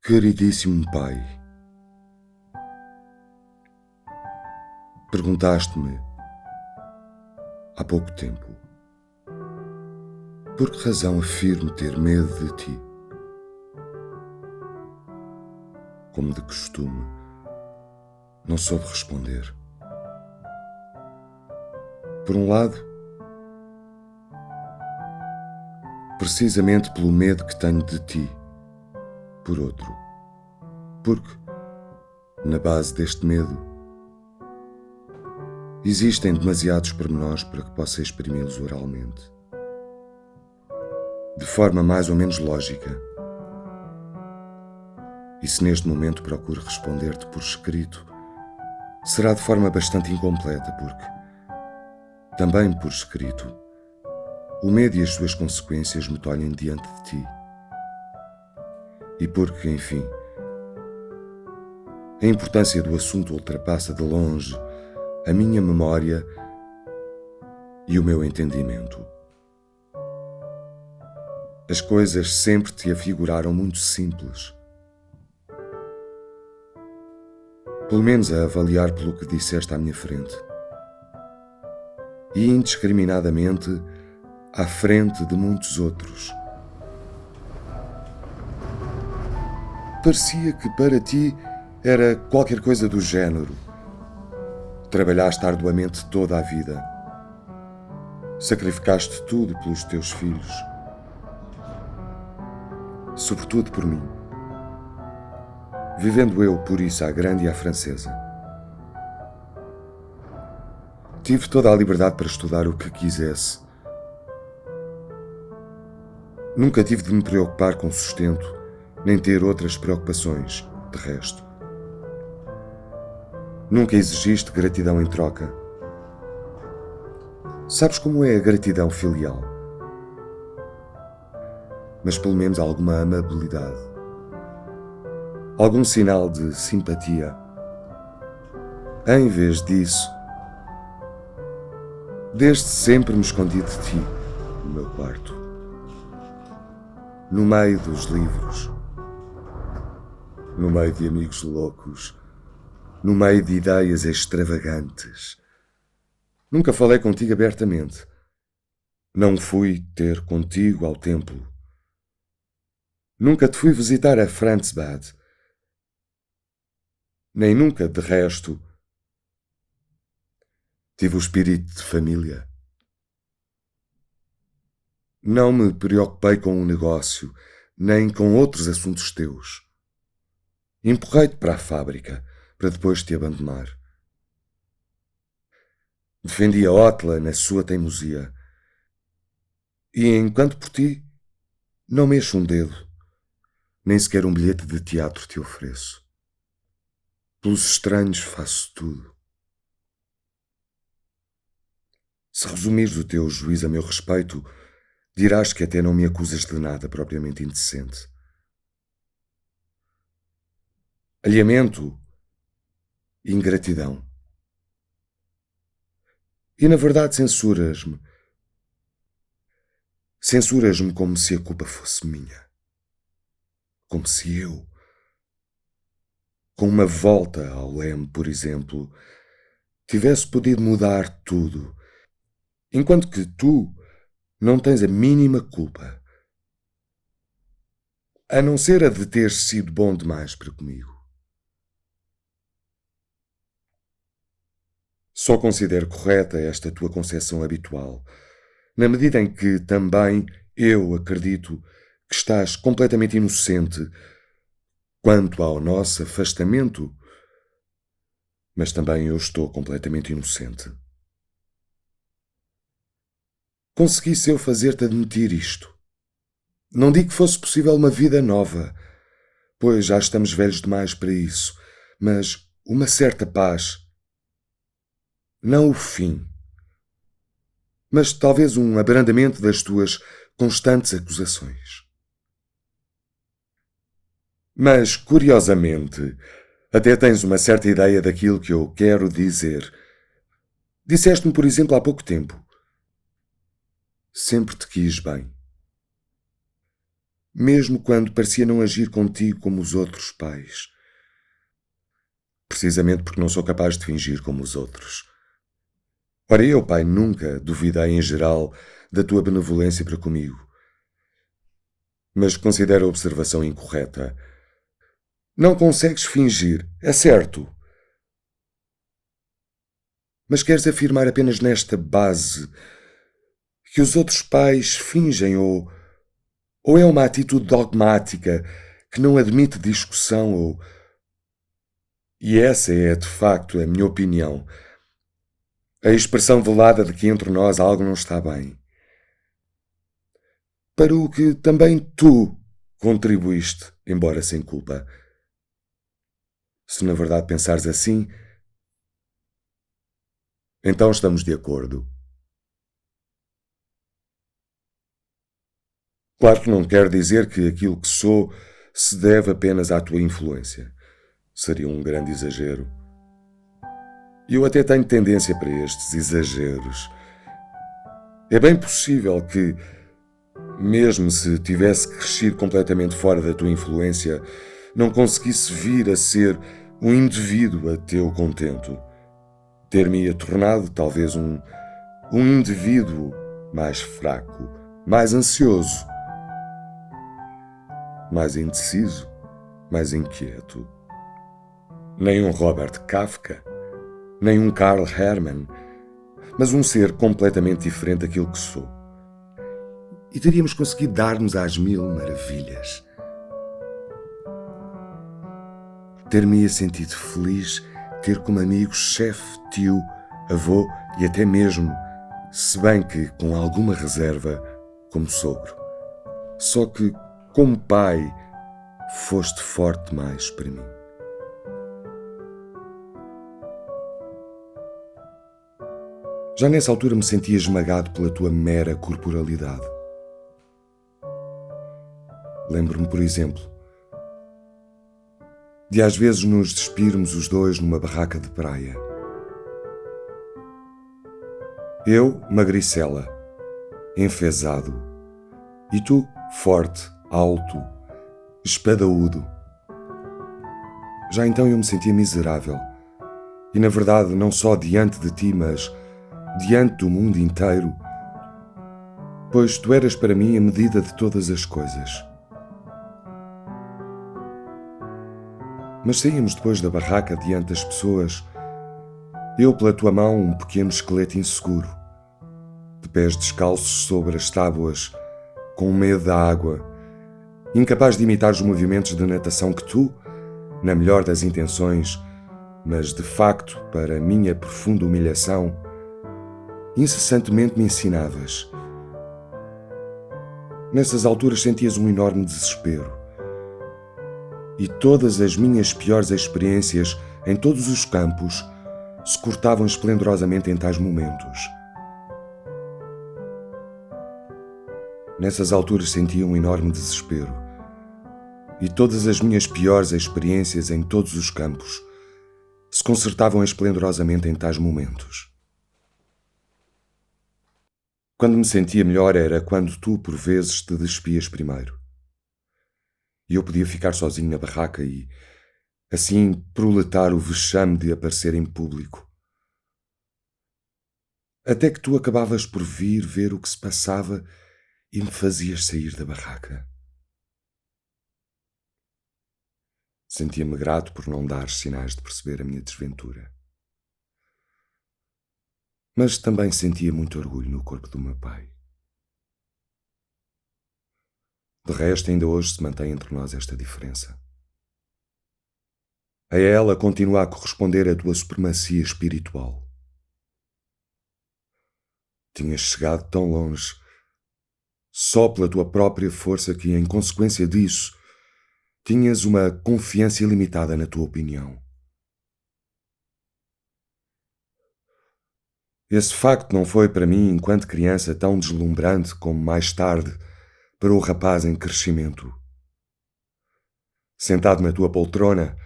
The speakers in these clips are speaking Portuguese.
Queridíssimo pai, perguntaste-me há pouco tempo por que razão afirmo ter medo de ti. Como de costume, não soube responder. Por um lado, precisamente pelo medo que tenho de ti. Por outro, porque, na base deste medo, existem demasiados pormenores para que possa exprimi-los oralmente, de forma mais ou menos lógica. E se neste momento procuro responder-te por escrito, será de forma bastante incompleta, porque, também por escrito, o medo e as suas consequências me tolhem diante de ti. E porque, enfim, a importância do assunto ultrapassa de longe a minha memória e o meu entendimento. As coisas sempre te afiguraram muito simples. Pelo menos a avaliar pelo que disseste à minha frente. E indiscriminadamente à frente de muitos outros. Parecia que para ti era qualquer coisa do género. Trabalhaste arduamente toda a vida. Sacrificaste tudo pelos teus filhos. Sobretudo por mim. Vivendo eu, por isso, à grande e à francesa. Tive toda a liberdade para estudar o que quisesse. Nunca tive de me preocupar com sustento, nem ter outras preocupações, de resto. Nunca exigiste gratidão em troca. Sabes como é a gratidão filial? Mas pelo menos alguma amabilidade. Algum sinal de simpatia. Em vez disso, desde sempre me escondi de ti, no meu quarto. No meio dos livros. No meio de amigos loucos. No meio de ideias extravagantes. Nunca falei contigo abertamente. Não fui ter contigo ao templo. Nunca te fui visitar a Franzbad. Nem nunca, de resto, tive o espírito de família. Não me preocupei com o negócio, nem com outros assuntos teus. Empurrei-te para a fábrica, para depois te abandonar. Defendi a Otla na sua teimosia. E enquanto por ti, não mexo um dedo, nem sequer um bilhete de teatro te ofereço. Pelos estranhos faço tudo. Se resumires o teu juízo a meu respeito, dirás que até não me acusas de nada propriamente indecente. Alheamento, ingratidão. E na verdade censuras-me. Censuras-me como se a culpa fosse minha. Como se eu, com uma volta ao leme, por exemplo, tivesse podido mudar tudo, enquanto que tu não tens a mínima culpa, a não ser a de teres sido bom demais para comigo. Só considero correta esta tua concepção habitual, na medida em que também eu acredito que estás completamente inocente quanto ao nosso afastamento, mas também eu estou completamente inocente. Conseguisse eu fazer-te admitir isto. Não digo que fosse possível uma vida nova, pois já estamos velhos demais para isso, mas uma certa paz. Não o fim, mas talvez um abrandamento das tuas constantes acusações. Mas, curiosamente, até tens uma certa ideia daquilo que eu quero dizer. Disseste-me, por exemplo, há pouco tempo: sempre te quis bem. mesmo quando parecia não agir contigo como os outros pais. Precisamente porque não sou capaz de fingir como os outros. Ora, eu, pai, nunca duvidei em geral da tua benevolência para comigo. Mas considero a observação incorreta. Não consegues fingir, é certo. Mas queres afirmar apenas nesta base que os outros pais fingem ou é uma atitude dogmática que não admite discussão e essa é, de facto, a minha opinião. A expressão velada de que entre nós algo não está bem. Para o que também tu contribuíste, embora sem culpa. Se na verdade pensares assim, então estamos de acordo. Claro que não quer dizer que aquilo que sou se deve apenas à tua influência. Seria um grande exagero. E eu até tenho tendência para estes exageros. É bem possível que, mesmo se tivesse crescido completamente fora da tua influência, não conseguisse vir a ser um indivíduo a teu contento. Ter-me-ia tornado talvez um indivíduo mais fraco, mais ansioso, mais indeciso, mais inquieto. Nem um Robert Kafka, nem um Karl Hermann, mas um ser completamente diferente daquilo que sou. E teríamos conseguido dar-nos às mil maravilhas. Ter-me-ia sentido feliz ter como amigo chefe, tio, avô e até mesmo, se bem que com alguma reserva, como sogro. Só que, como pai, foste forte demais para mim. Já nessa altura me sentia esmagado pela tua mera corporalidade. Lembro-me, por exemplo, de às vezes nos despirmos os dois numa barraca de praia. Eu, magricela, enfesado, e tu, forte, alto, espadaúdo. Já então eu me sentia miserável, e na verdade não só diante de ti, mas diante do mundo inteiro, pois tu eras para mim a medida de todas as coisas. Mas saímos depois da barraca diante das pessoas, eu pela tua mão um pequeno esqueleto inseguro, de pés descalços sobre as tábuas, com medo da água, incapaz de imitar os movimentos de natação que tu, na melhor das intenções, mas de facto, para minha profunda humilhação, incessantemente me ensinavas. Nessas alturas sentias um enorme desespero. E todas as minhas piores experiências em todos os campos se cortavam esplendorosamente em tais momentos. Nessas alturas sentia um enorme desespero. E todas as minhas piores experiências em todos os campos se consertavam esplendorosamente em tais momentos. Quando me sentia melhor era quando tu, por vezes, te despias primeiro. E eu podia ficar sozinho na barraca e, assim, proletar o vexame de aparecer em público. Até que tu acabavas por vir ver o que se passava e me fazias sair da barraca. Sentia-me grato por não dar sinais de perceber a minha desventura. Mas também sentia muito orgulho no corpo do meu pai. De resto, ainda hoje se mantém entre nós esta diferença. A ela continua a corresponder a tua supremacia espiritual. Tinhas chegado tão longe só pela tua própria força que, em consequência disso, tinhas uma confiança ilimitada na tua opinião. Esse facto não foi para mim, enquanto criança, tão deslumbrante como mais tarde para o rapaz em crescimento. Sentado na tua poltrona,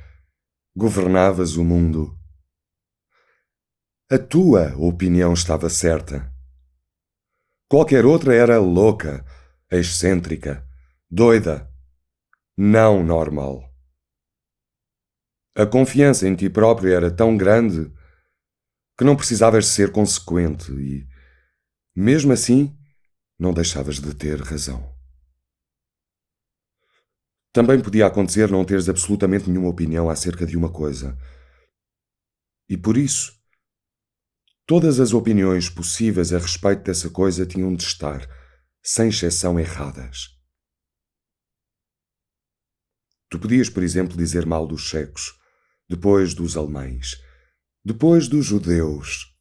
governavas o mundo. A tua opinião estava certa. Qualquer outra era louca, excêntrica, doida, não normal. A confiança em ti próprio era tão grande que não precisavas ser consequente e, mesmo assim, não deixavas de ter razão. Também podia acontecer não teres absolutamente nenhuma opinião acerca de uma coisa. E por isso, todas as opiniões possíveis a respeito dessa coisa tinham de estar, sem exceção, erradas. Tu podias, por exemplo, dizer mal dos checos, depois dos alemães, depois dos judeus.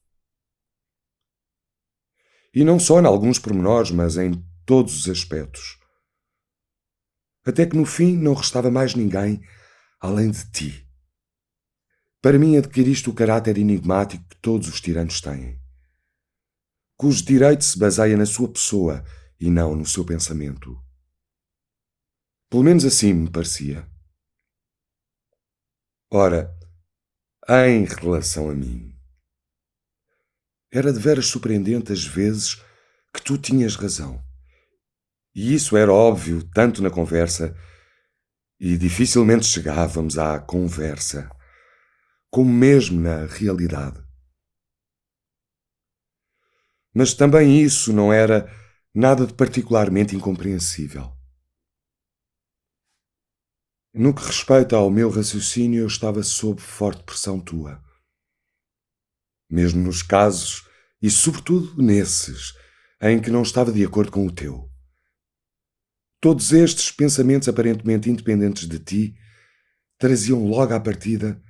E não só em alguns pormenores, mas em todos os aspectos. Até que no fim não restava mais ninguém além de ti. Para mim adquiriste o caráter enigmático que todos os tiranos têm, cujo direito se baseia na sua pessoa e não no seu pensamento. Pelo menos assim me parecia. Ora, em relação a mim, era deveras surpreendente as vezes que tu tinhas razão. E isso era óbvio tanto na conversa, e dificilmente chegávamos à conversa, como mesmo na realidade. Mas também isso não era nada de particularmente incompreensível. No que respeita ao meu raciocínio, eu estava sob forte pressão tua. Mesmo nos casos, e sobretudo nesses, em que não estava de acordo com o teu. Todos estes pensamentos aparentemente independentes de ti traziam logo à partida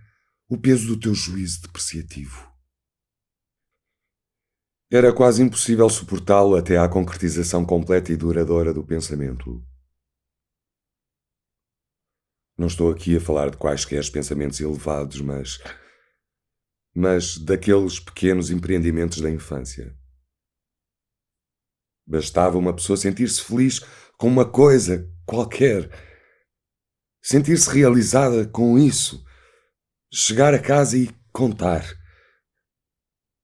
o peso do teu juízo depreciativo. Era quase impossível suportá-lo até à concretização completa e duradoura do pensamento. Não estou aqui a falar de quaisquer pensamentos elevados, mas daqueles pequenos empreendimentos da infância. Bastava uma pessoa sentir-se feliz com uma coisa qualquer, sentir-se realizada com isso, chegar a casa e contar,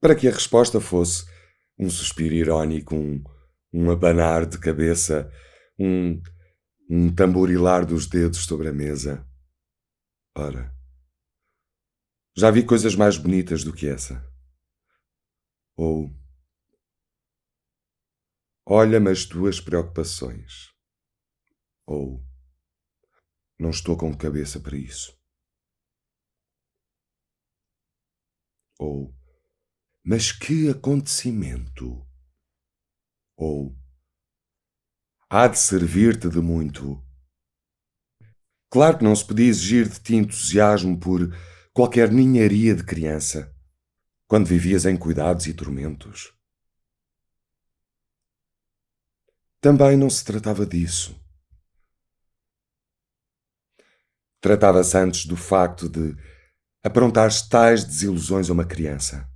para que a resposta fosse um suspiro irónico, um abanar de cabeça, um tamborilar dos dedos sobre a mesa. Ora, já vi coisas mais bonitas do que essa. Ou, olha-me as tuas preocupações. Ou, não estou com cabeça para isso. Ou, mas que acontecimento. Ou, há de servir-te de muito. Claro que não se podia exigir de ti entusiasmo por qualquer ninharia de criança, quando vivias em cuidados e tormentos. Também não se tratava disso. Tratava-se antes do facto de aprontares tais desilusões a uma criança,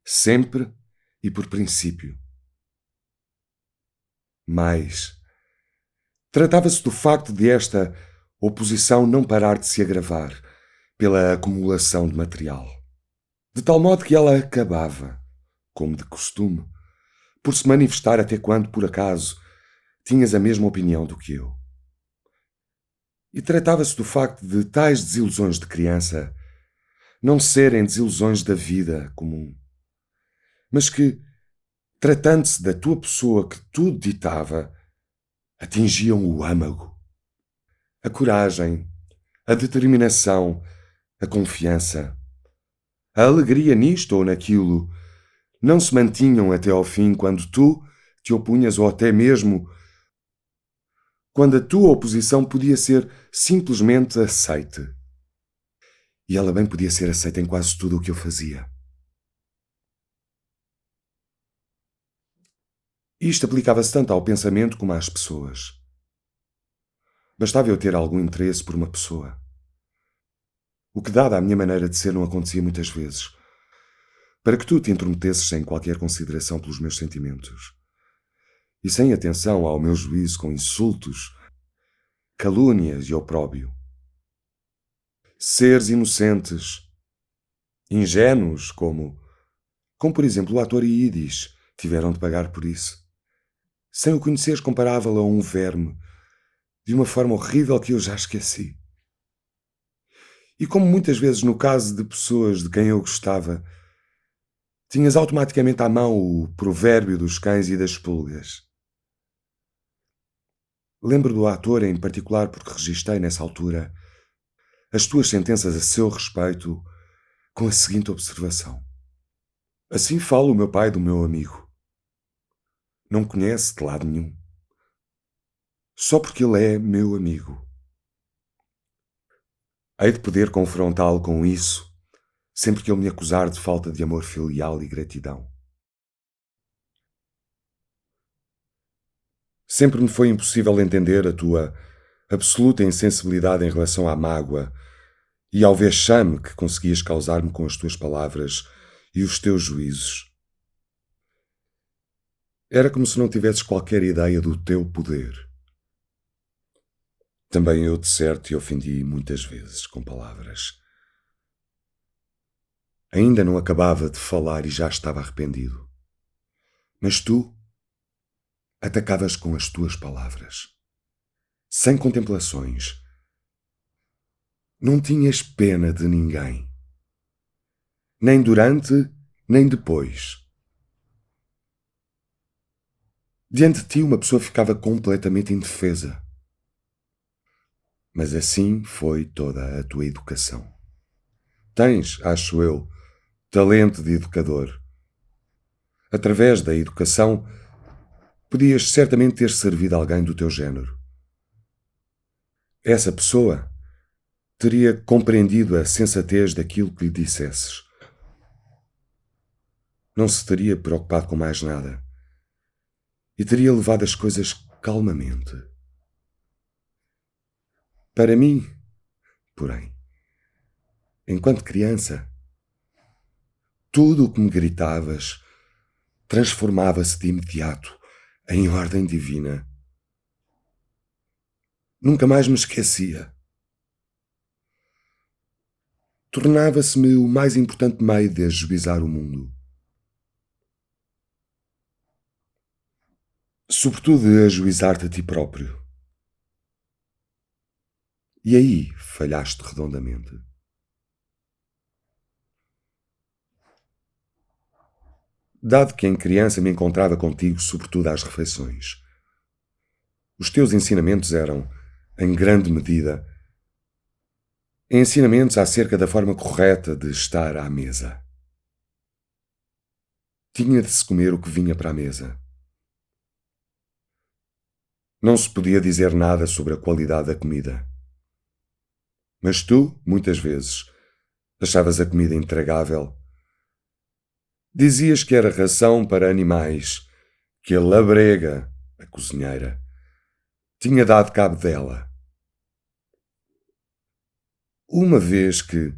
sempre e por princípio. Mas tratava-se do facto de esta oposição não parar de se agravar pela acumulação de material, de tal modo que ela acabava, como de costume, por se manifestar até quando, por acaso, tinhas a mesma opinião do que eu. E tratava-se do facto de tais desilusões de criança não serem desilusões da vida comum, mas que, tratando-se da tua pessoa que tudo ditava, atingiam o âmago, a coragem, a determinação, a confiança, a alegria nisto ou naquilo, não se mantinham até ao fim quando tu te opunhas ou até mesmo quando a tua oposição podia ser simplesmente aceite. E ela bem podia ser aceita em quase tudo o que eu fazia. Isto aplicava-se tanto ao pensamento como às pessoas. Bastava eu ter algum interesse por uma pessoa. O que, dada a minha maneira de ser, não acontecia muitas vezes, para que tu te intrometesses sem qualquer consideração pelos meus sentimentos. E sem atenção ao meu juízo com insultos, calúnias e opróbio. Seres inocentes, ingênuos, como por exemplo o ator Yiddish, tiveram de pagar por isso. Sem o conheceres comparável a um verme, de uma forma horrível que eu já esqueci. E como muitas vezes no caso de pessoas de quem eu gostava, tinhas automaticamente à mão o provérbio dos cães e das pulgas. Lembro do ator em particular porque registrei nessa altura as tuas sentenças a seu respeito com a seguinte observação. Assim fala o meu pai do meu amigo. Não conhece de lado nenhum. Só porque ele é meu amigo. Hei de poder confrontá-lo com isso sempre que ele me acusar de falta de amor filial e gratidão. Sempre me foi impossível entender a tua absoluta insensibilidade em relação à mágoa e ao vexame que conseguias causar-me com as tuas palavras e os teus juízos. Era como se não tivesses qualquer ideia do teu poder. Também eu, de certo, te ofendi muitas vezes com palavras. Ainda não acabava de falar e já estava arrependido. Mas tu atacavas com as tuas palavras, sem contemplações. Não tinhas pena de ninguém, nem durante, nem depois. Diante de ti, uma pessoa ficava completamente indefesa. Mas assim foi toda a tua educação. Tens, acho eu, talento de educador. Através da educação, podias certamente ter servido alguém do teu género. Essa pessoa teria compreendido a sensatez daquilo que lhe dissesses. Não se teria preocupado com mais nada e teria levado as coisas calmamente. Para mim, porém, enquanto criança, tudo o que me gritavas transformava-se de imediato em ordem divina. Nunca mais me esquecia. Tornava-se-me o mais importante meio de ajuizar o mundo. Sobretudo de ajuizar-te a ti próprio. E aí falhaste redondamente. Dado que em criança me encontrava contigo sobretudo às refeições, os teus ensinamentos eram, em grande medida, ensinamentos acerca da forma correta de estar à mesa. Tinha de se comer o que vinha para a mesa. Não se podia dizer nada sobre a qualidade da comida. Mas tu, muitas vezes, achavas a comida intragável. Dizias que era ração para animais, que a labrega, a cozinheira, tinha dado cabo dela. Uma vez que,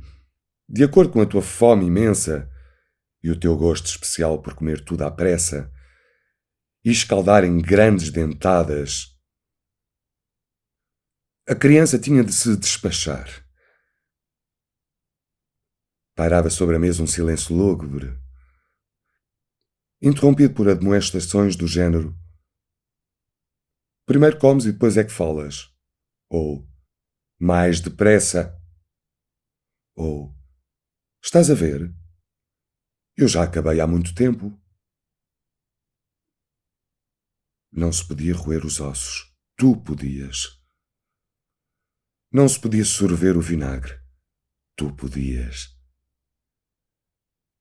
de acordo com a tua fome imensa e o teu gosto especial por comer tudo à pressa e escaldar em grandes dentadas, a criança tinha de se despachar. Pairava sobre a mesa um silêncio lúgubre, interrompido por admoestações do género: primeiro comes e depois é que falas. Ou mais depressa. Ou estás a ver? Eu já acabei há muito tempo. Não se podia roer os ossos. Tu podias. Não se podia sorver o vinagre. Tu podias.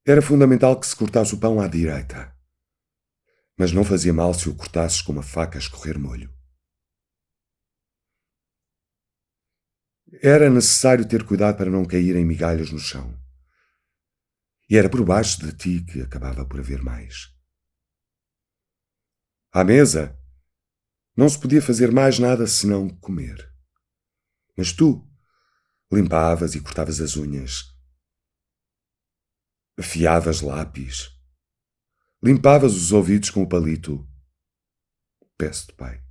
Era fundamental que se cortasse o pão à direita. Mas não fazia mal se o cortasses com uma faca a escorrer molho. Era necessário ter cuidado para não caírem migalhas no chão. E era por baixo de ti que acabava por haver mais. À mesa, não se podia fazer mais nada senão comer. Mas tu limpavas e cortavas as unhas, afiavas lápis, limpavas os ouvidos com o palito. Peço-te, pai,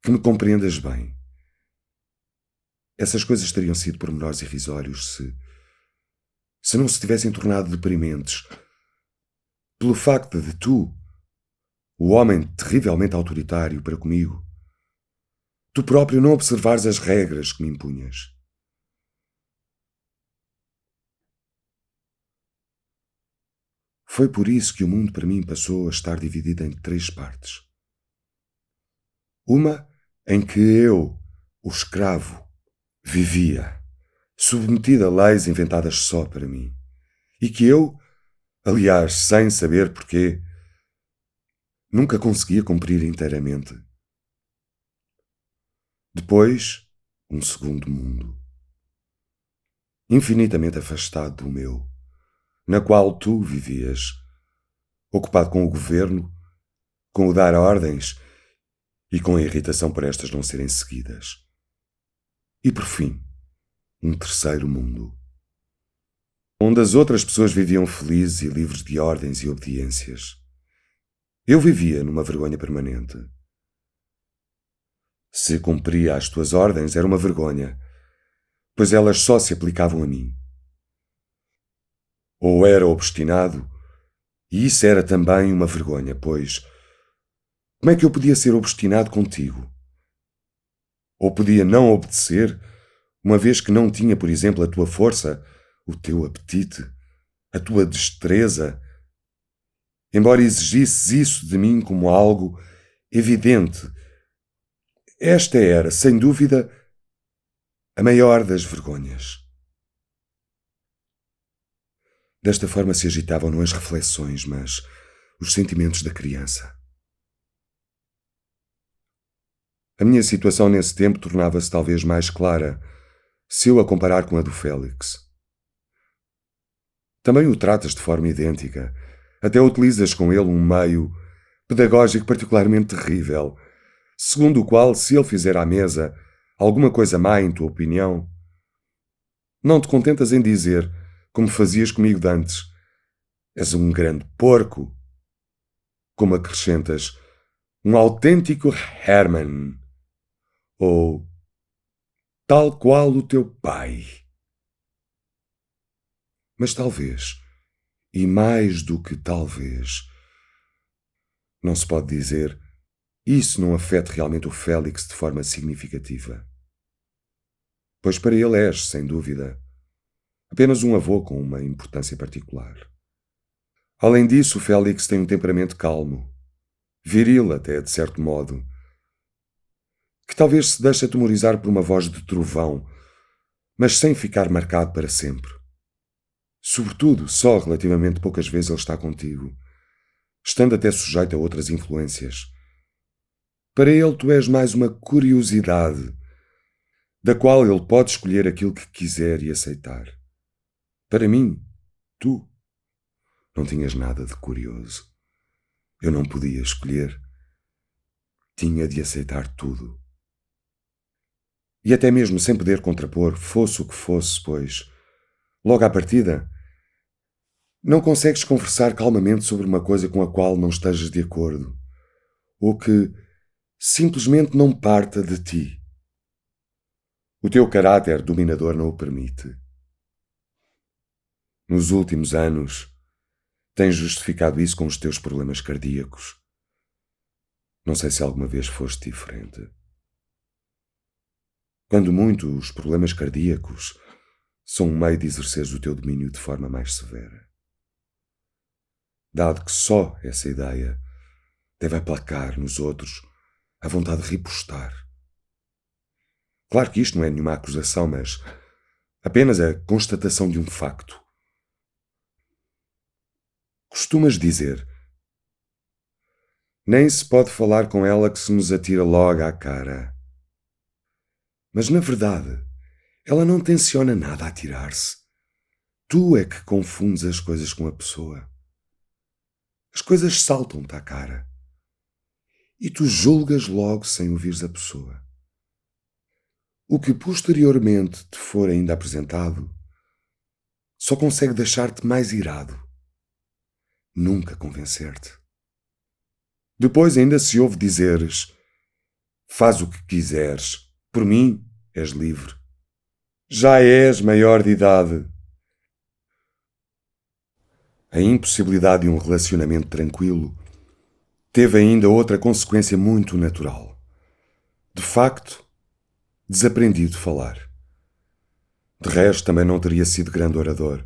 que me compreendas bem. Essas coisas teriam sido pormenores irrisórios se não se tivessem tornado deprimentes pelo facto de tu, o homem terrivelmente autoritário para comigo, Tu próprio não observares as regras que me impunhas. Foi por isso que o mundo para mim passou a estar dividido em 3 partes. Uma em que eu, o escravo, vivia, submetido a leis inventadas só para mim, e que eu, aliás, sem saber porquê, nunca conseguia cumprir inteiramente. Depois, um segundo mundo, infinitamente afastado do meu, na qual tu vivias, ocupado com o governo, com o dar ordens e com a irritação por estas não serem seguidas. E por fim, um terceiro mundo, onde as outras pessoas viviam felizes e livres de ordens e obediências. Eu vivia numa vergonha permanente. Se cumpria as tuas ordens, era uma vergonha, pois elas só se aplicavam a mim. Ou era obstinado, e isso era também uma vergonha, pois como é que eu podia ser obstinado contigo? Ou podia não obedecer, uma vez que não tinha, por exemplo, a tua força, o teu apetite, a tua destreza, embora exigisses isso de mim como algo evidente. Esta era, sem dúvida, a maior das vergonhas. Desta forma se agitavam não as reflexões, mas os sentimentos da criança. A minha situação nesse tempo tornava-se talvez mais clara, se eu a comparar com a do Félix. Também o tratas de forma idêntica, até utilizas com ele um meio pedagógico particularmente terrível, segundo o qual, se ele fizer à mesa alguma coisa má em tua opinião, não te contentas em dizer, como fazias comigo dantes, és um grande porco, como acrescentas, um autêntico Hermann, ou tal qual o teu pai. Mas talvez, e mais do que talvez, não se pode dizer, isso não afeta realmente o Félix de forma significativa. Pois para ele és, sem dúvida, apenas um avô com uma importância particular. Além disso, o Félix tem um temperamento calmo, viril até de certo modo, que talvez se deixe atemorizar por uma voz de trovão, mas sem ficar marcado para sempre. Sobretudo, só relativamente poucas vezes ele está contigo, estando até sujeito a outras influências. Para ele tu és mais uma curiosidade, da qual ele pode escolher aquilo que quiser e aceitar. Para mim, tu não tinhas nada de curioso. Eu não podia escolher. Tinha de aceitar tudo. E até mesmo sem poder contrapor, fosse o que fosse, pois, logo à partida, não consegues conversar calmamente sobre uma coisa com a qual não estejas de acordo, ou que simplesmente não parta de ti. O teu caráter dominador não o permite. Nos últimos anos, tens justificado isso com os teus problemas cardíacos. Não sei se alguma vez foste diferente. Quando muito, os problemas cardíacos são um meio de exerceres o teu domínio de forma mais severa. Dado que só essa ideia deve aplacar nos outros a vontade de ripostar. Claro que isto não é nenhuma acusação, mas apenas a constatação de um facto. Costumas dizer: nem se pode falar com ela que se nos atira logo à cara. Mas, na verdade, ela não tenciona nada a atirar-se. Tu é que confundes as coisas com a pessoa. As coisas saltam-te à cara. E tu julgas logo sem ouvires a pessoa. O que posteriormente te for ainda apresentado só consegue deixar-te mais irado. Nunca convencer-te. Depois ainda se ouve dizeres: faz o que quiseres, por mim és livre. Já és maior de idade. A impossibilidade de um relacionamento tranquilo teve ainda outra consequência muito natural. De facto, desaprendi de falar. De resto, também não teria sido grande orador,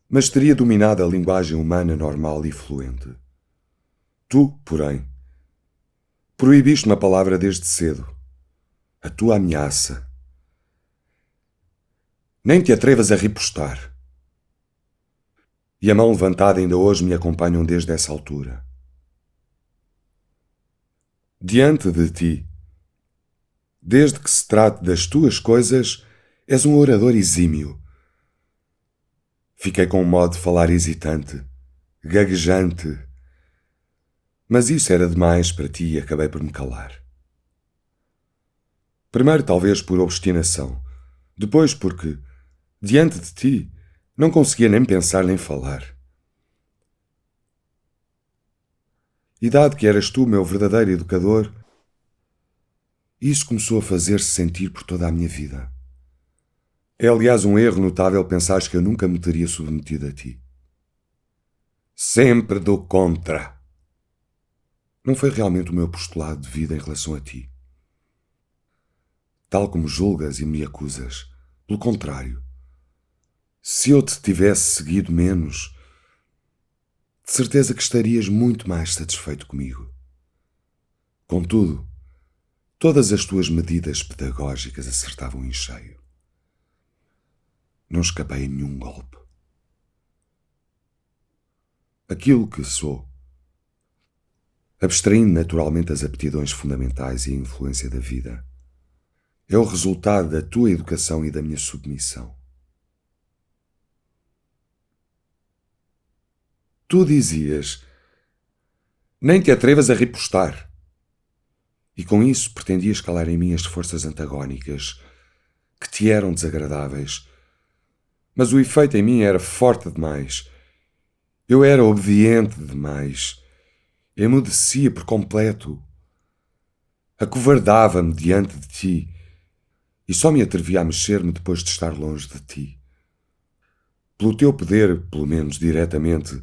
mas teria dominado a linguagem humana normal e fluente. Tu, porém, proibiste uma palavra desde cedo. A tua ameaça. Nem te atrevas a ripostar. E a mão levantada ainda hoje me acompanham desde essa altura. Diante de ti, desde que se trate das tuas coisas, és um orador exímio. Fiquei com um modo de falar hesitante, gaguejante, mas isso era demais para ti e acabei por me calar. Primeiro talvez por obstinação, depois porque, diante de ti, não conseguia nem pensar nem falar. E dado que eras tu meu verdadeiro educador, isso começou a fazer-se sentir por toda a minha vida. É aliás um erro notável pensares que eu nunca me teria submetido a ti. Sempre do contra. Não foi realmente o meu postulado de vida em relação a ti. Tal como julgas e me acusas. Pelo contrário. Se eu te tivesse seguido menos, de certeza que estarias muito mais satisfeito comigo. Contudo, todas as tuas medidas pedagógicas acertavam em cheio. Não escapei a nenhum golpe. Aquilo que sou, abstraindo naturalmente as aptidões fundamentais e a influência da vida, é o resultado da tua educação e da minha submissão. Tu dizias, nem te atrevas a ripostar. E com isso pretendias calar em mim as forças antagónicas, que te eram desagradáveis. Mas o efeito em mim era forte demais. Eu era obediente demais. Emudecia por completo. Acovardava-me diante de ti e só me atrevia a mexer-me depois de estar longe de ti. Pelo teu poder, pelo menos diretamente,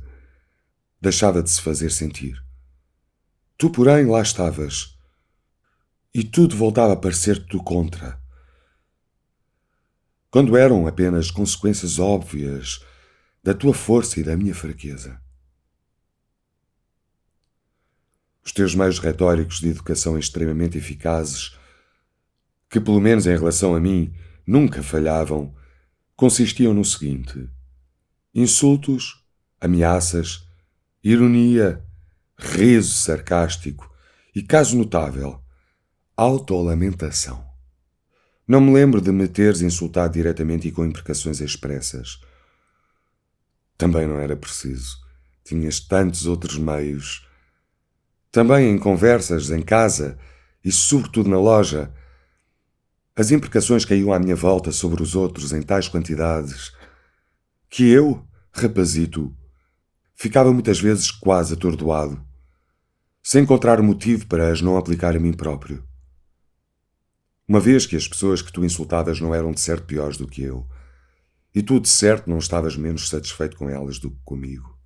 deixava de se fazer sentir. Tu, porém, lá estavas, e tudo voltava a parecer-te do contra. Quando eram apenas consequências óbvias da tua força e da minha fraqueza. Os teus meios retóricos de educação extremamente eficazes, que pelo menos em relação a mim nunca falhavam, consistiam no seguinte: insultos, ameaças, ironia, riso sarcástico e, caso notável, autolamentação. Não me lembro de me teres insultado diretamente e com imprecações expressas. Também não era preciso. Tinhas tantos outros meios. Também em conversas, em casa e sobretudo na loja. As imprecações caíam à minha volta sobre os outros em tais quantidades que eu, rapazito, ficava muitas vezes quase atordoado, sem encontrar motivo para as não aplicar a mim próprio. Uma vez que as pessoas que tu insultavas não eram de certo piores do que eu, e tu de certo não estavas menos satisfeito com elas do que comigo.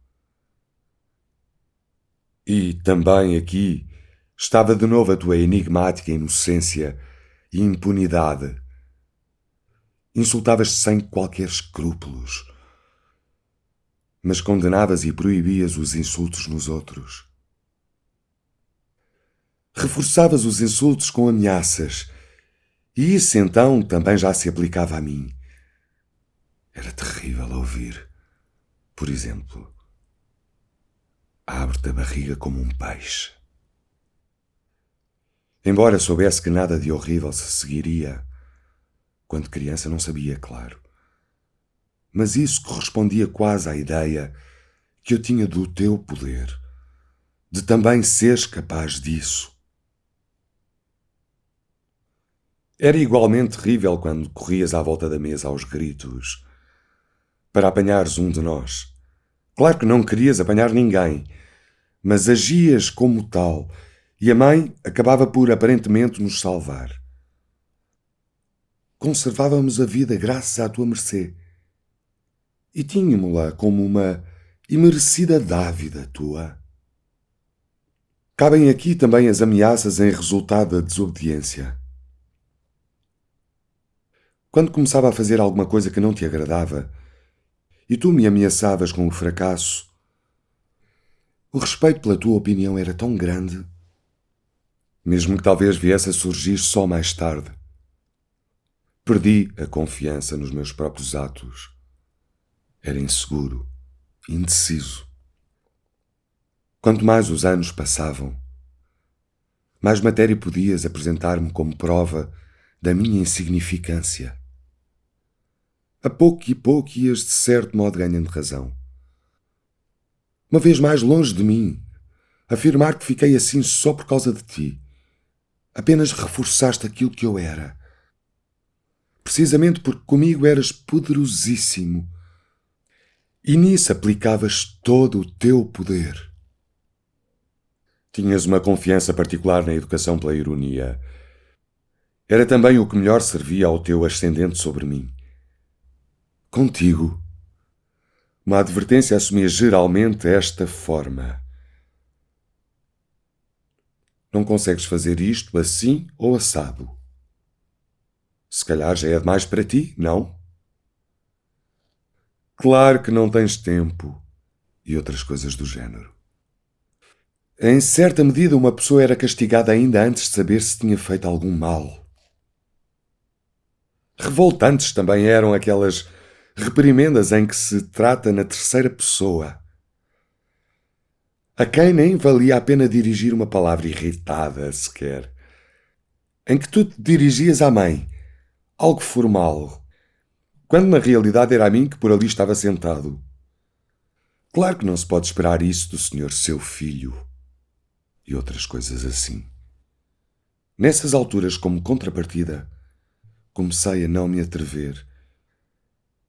E também aqui estava de novo a tua enigmática inocência e impunidade. Insultavas sem qualquer escrúpulos, mas condenavas e proibias os insultos nos outros. Reforçavas os insultos com ameaças, e isso então também já se aplicava a mim. Era terrível ouvir, por exemplo, abre-te a barriga como um peixe. Embora soubesse que nada de horrível se seguiria, quando criança não sabia, claro. Mas isso correspondia quase à ideia que eu tinha do teu poder, de também seres capaz disso. Era igualmente terrível quando corrias à volta da mesa aos gritos, para apanhares um de nós. Claro que não querias apanhar ninguém, mas agias como tal, e a mãe acabava por aparentemente nos salvar. Conservávamos a vida graças à tua mercê, e tínhamos-la como uma imerecida dávida tua. Cabem aqui também as ameaças em resultado da desobediência. Quando começava a fazer alguma coisa que não te agradava e tu me ameaçavas com o fracasso, o respeito pela tua opinião era tão grande, mesmo que talvez viesse a surgir só mais tarde. Perdi a confiança nos meus próprios atos. Era inseguro, indeciso. Quanto mais os anos passavam, mais matéria podias apresentar-me como prova da minha insignificância. A pouco e pouco ias de certo modo ganhando razão. Uma vez mais longe de mim, afirmar que fiquei assim só por causa de ti. Apenas reforçaste aquilo que eu era. Precisamente porque comigo eras poderosíssimo. E nisso aplicavas todo o teu poder. Tinhas uma confiança particular na educação pela ironia. Era também o que melhor servia ao teu ascendente sobre mim. Contigo, uma advertência assumia geralmente esta forma: não consegues fazer isto assim ou assado. Se calhar já é demais para ti, não? Claro que não tens tempo. E outras coisas do género. Em certa medida, uma pessoa era castigada ainda antes de saber se tinha feito algum mal. Revoltantes também eram aquelas reprimendas em que se trata na terceira pessoa, a quem nem valia a pena dirigir uma palavra irritada sequer, em que tu te dirigias à mãe, algo formal, quando na realidade era a mim que por ali estava sentado. Claro que não se pode esperar isso do senhor seu filho. E outras coisas assim. Nessas alturas, como contrapartida, comecei a não me atrever.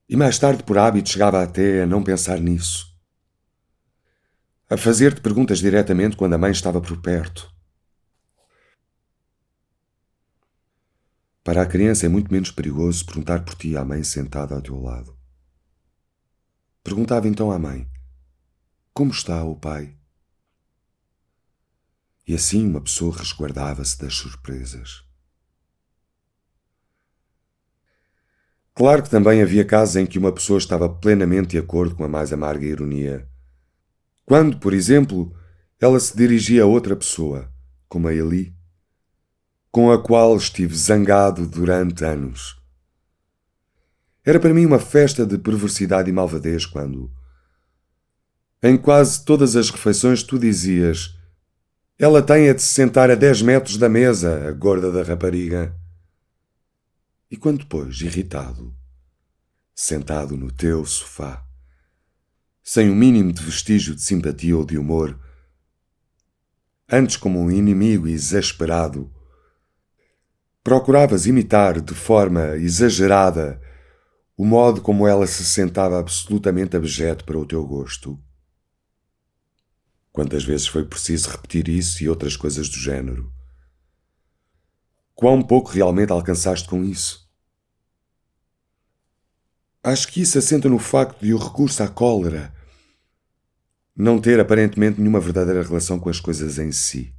E mais tarde, por hábito, chegava até a não pensar nisso. A fazer-te perguntas diretamente quando a mãe estava por perto. Para a criança é muito menos perigoso perguntar por ti à mãe sentada ao teu lado. Perguntava então à mãe: como está o pai? E assim uma pessoa resguardava-se das surpresas. Claro que também havia casos em que uma pessoa estava plenamente de acordo com a mais amarga ironia. Quando, por exemplo, ela se dirigia a outra pessoa, como a Eli, com a qual estive zangado durante anos. Era para mim uma festa de perversidade e malvadez quando, em quase todas as refeições, tu dizias: ela tem de se sentar a 10 metros da mesa, a gorda da rapariga. E quando depois, irritado, sentado no teu sofá, sem o mínimo de vestígio de simpatia ou de humor, antes como um inimigo exasperado, procuravas imitar de forma exagerada o modo como ela se sentava absolutamente abjeto para o teu gosto. Quantas vezes foi preciso repetir isso e outras coisas do género? Quão pouco realmente alcançaste com isso? Acho que isso assenta no facto de o recurso à cólera não ter aparentemente nenhuma verdadeira relação com as coisas em si.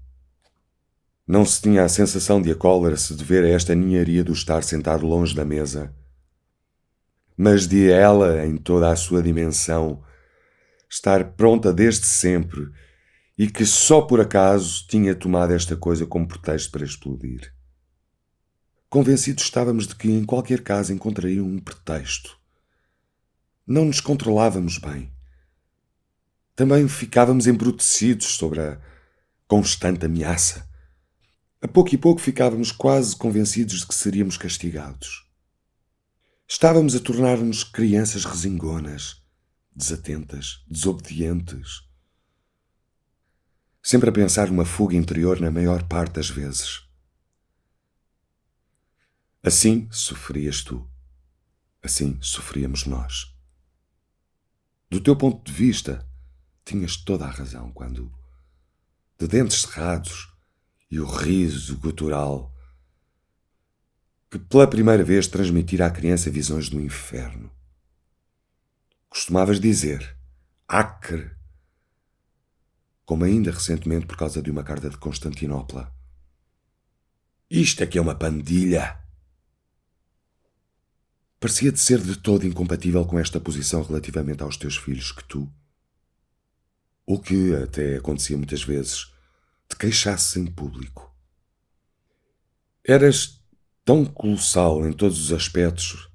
Não se tinha a sensação de a cólera se dever a esta ninharia do estar sentado longe da mesa, mas de ela, em toda a sua dimensão, estar pronta desde sempre e que só por acaso tinha tomado esta coisa como pretexto para explodir. Convencidos estávamos de que em qualquer caso encontrariam um pretexto. Não nos controlávamos bem. Também ficávamos embrutecidos sobre a constante ameaça. A pouco e pouco ficávamos quase convencidos de que seríamos castigados. Estávamos a tornar-nos crianças resingonas, desatentas, desobedientes. Sempre a pensar numa fuga interior na maior parte das vezes. Assim sofrias tu. Assim sofríamos nós. Do teu ponto de vista, tinhas toda a razão quando, de dentes cerrados e o riso gutural, que pela primeira vez transmitira à criança visões do inferno. Costumavas dizer: acre. como ainda recentemente por causa de uma carta de Constantinopla. Isto é que é uma pandilha! Parecia de ser de todo incompatível com esta posição relativamente aos teus filhos que tu, o que até acontecia muitas vezes, te queixasses em público. Eras tão colossal em todos os aspectos.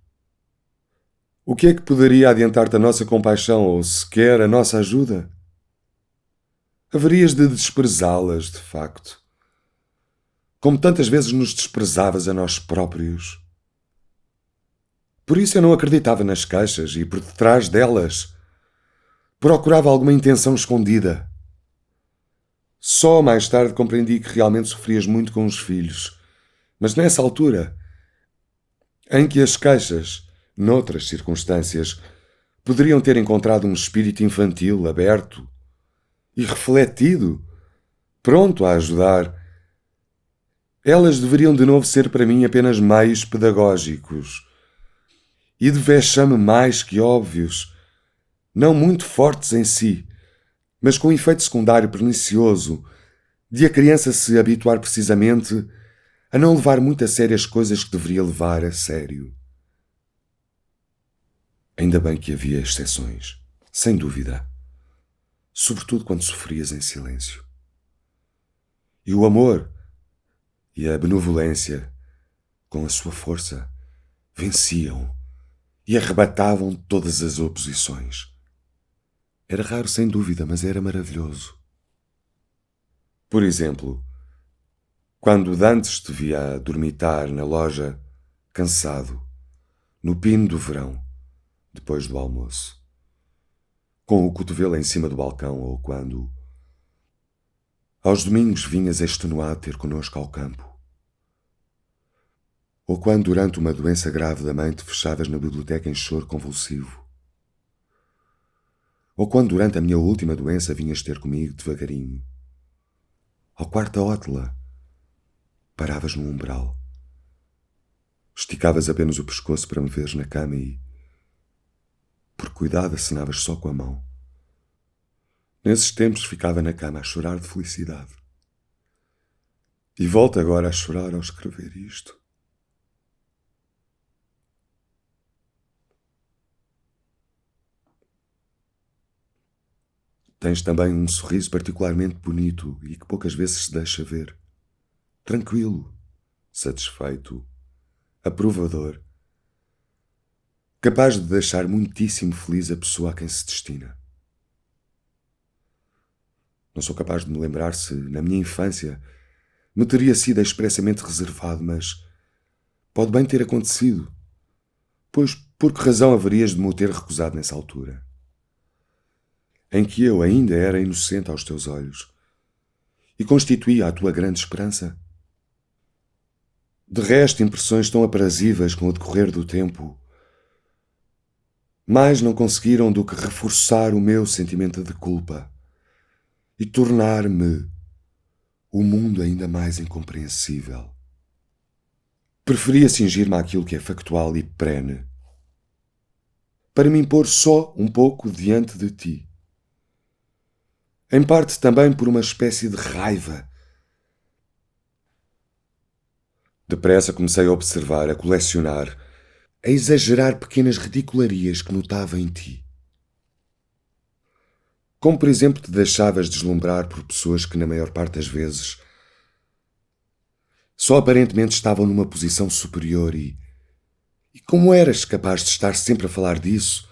O que é que poderia adiantar-te a nossa compaixão ou sequer a nossa ajuda? Haverias de desprezá-las, de facto, como tantas vezes nos desprezavas a nós próprios. Por isso eu não acreditava nas queixas e, por detrás delas, procurava alguma intenção escondida. Só mais tarde compreendi que realmente sofrias muito com os filhos, mas nessa altura, em que as queixas, noutras circunstâncias, poderiam ter encontrado um espírito infantil aberto e refletido, pronto a ajudar, elas deveriam de novo ser para mim apenas meios pedagógicos e de vexame mais que óbvios, não muito fortes em si, mas com efeito secundário pernicioso de a criança se habituar precisamente a não levar muito a sério as coisas que deveria levar a sério. Ainda bem que havia exceções, sem dúvida, sobretudo quando sofrias em silêncio. E o amor e a benevolência, com a sua força, venciam e arrebatavam todas as oposições. Era raro, sem dúvida, mas era maravilhoso. Por exemplo, quando Dantes te via dormitar na loja, cansado, no pino do verão, depois do almoço, com o cotovelo em cima do balcão, ou quando, aos domingos, vinhas extenuado ter connosco ao campo, ou quando, durante uma doença grave da mãe, te fechavas na biblioteca em choro convulsivo, ou quando, durante a minha última doença, vinhas ter comigo devagarinho, ao quarto da Ótela, paravas no umbral, esticavas apenas o pescoço para me veres na cama e, por cuidado, acenavas só com a mão. Nesses tempos ficava na cama a chorar de felicidade. E volto agora a chorar ao escrever isto. Tens também um sorriso particularmente bonito e que poucas vezes se deixa ver. Tranquilo, satisfeito, aprovador, capaz de deixar muitíssimo feliz a pessoa a quem se destina. Não sou capaz de me lembrar se, na minha infância, me teria sido expressamente reservado, mas pode bem ter acontecido, pois por que razão haverias de me o ter recusado nessa altura, em que eu ainda era inocente aos teus olhos e constituía a tua grande esperança? De resto, impressões tão aprazíveis com o decorrer do tempo mais não conseguiram do que reforçar o meu sentimento de culpa e tornar-me o mundo ainda mais incompreensível. Preferia cingir-me àquilo que é factual e perene, para me impor só um pouco diante de ti. Em parte também por uma espécie de raiva. Depressa comecei a observar, a colecionar, a exagerar pequenas ridicularias que notava em ti. Como, por exemplo, te deixavas deslumbrar por pessoas que, na maior parte das vezes, só aparentemente estavam numa posição superior e como eras capaz de estar sempre a falar disso,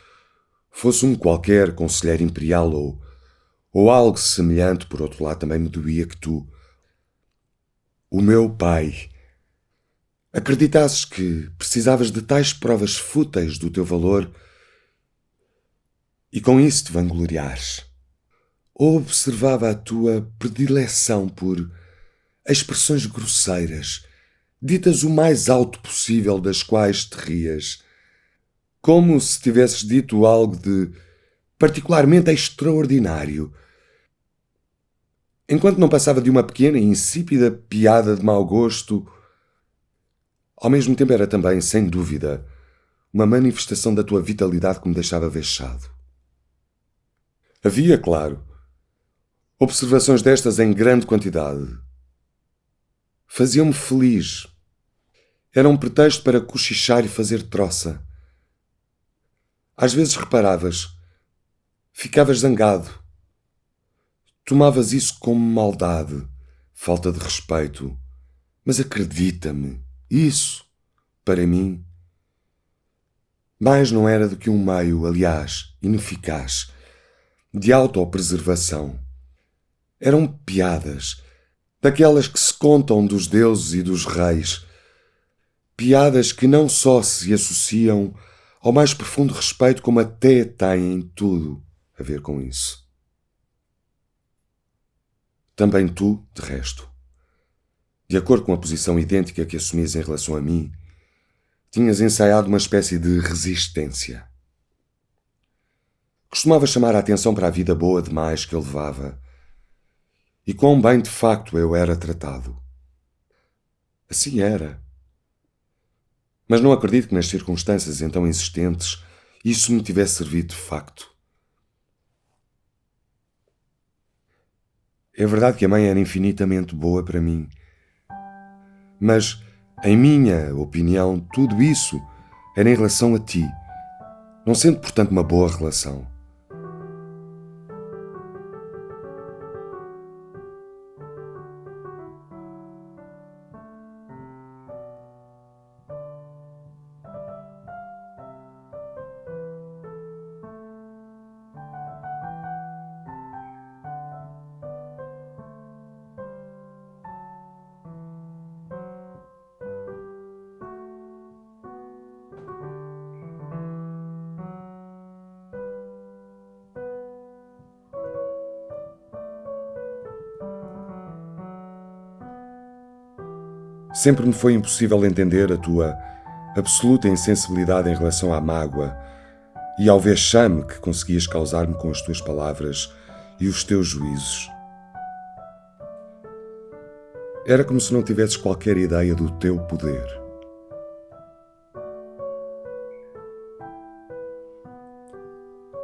fosse um qualquer conselheiro imperial ou algo semelhante, por outro lado também me doía que tu, o meu pai, acreditasses que precisavas de tais provas fúteis do teu valor e com isso te vangloriares. Ou observava a tua predileção por expressões grosseiras, ditas o mais alto possível, das quais te rias, como se tivesses dito algo de particularmente extraordinário, enquanto não passava de uma pequena e insípida piada de mau gosto. Ao mesmo tempo era também, sem dúvida, uma manifestação da tua vitalidade que me deixava vexado. Havia, claro, Observações destas em grande quantidade faziam-me feliz. Era um pretexto para cochichar e fazer troça. Às vezes reparavas, ficavas zangado. Tomavas isso como maldade, falta de respeito. Mas acredita-me, isso, para mim, mais não era do que um meio, aliás, ineficaz, de autopreservação. Eram piadas, daquelas que se contam dos deuses e dos reis. Piadas que não só se associam ao mais profundo respeito, como até têm tudo a ver com isso. Também tu, de resto, de acordo com a posição idêntica que assumias em relação a mim, tinhas ensaiado uma espécie de resistência. Costumava chamar a atenção para a vida boa demais que eu levava e quão bem de facto eu era tratado. Assim era. Mas não acredito que nas circunstâncias então existentes isso me tivesse servido de facto. É verdade que a mãe era infinitamente boa para mim, mas, em minha opinião, tudo isso era em relação a ti, não sendo, portanto, uma boa relação. Sempre me foi impossível entender a tua absoluta insensibilidade em relação à mágoa e ao vexame que conseguias causar-me com as tuas palavras e os teus juízos. Era como se não tivesses qualquer ideia do teu poder.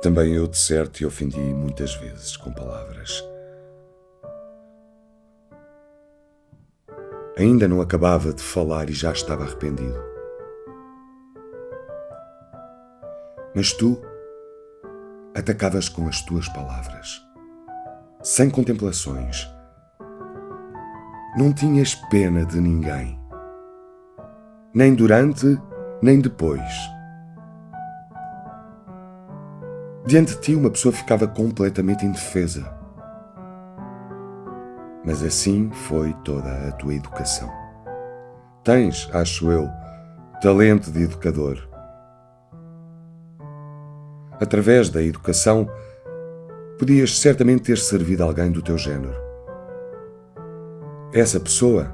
Também eu, de certo, te ofendi muitas vezes com palavras. Ainda não acabava de falar e já estava arrependido. Mas tu atacavas com as tuas palavras, sem contemplações. Não tinhas pena de ninguém, nem durante, nem depois. Diante de ti uma pessoa ficava completamente indefesa. Mas assim foi toda a tua educação. Tens, acho eu, talento de educador. Através da educação, podias certamente ter servido alguém do teu género. Essa pessoa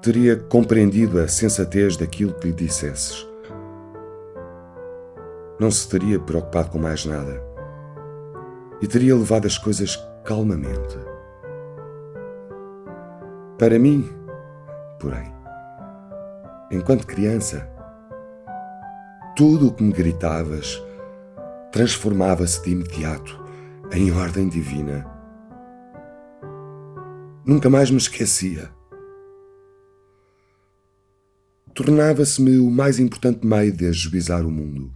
teria compreendido a sensatez daquilo que lhe dissesses. Não se teria preocupado com mais nada e teria levado as coisas calmamente. Para mim, porém, enquanto criança, tudo o que me gritavas transformava-se de imediato em ordem divina. Nunca mais me esquecia. Tornava-se-me o mais importante meio de ajuizar o mundo.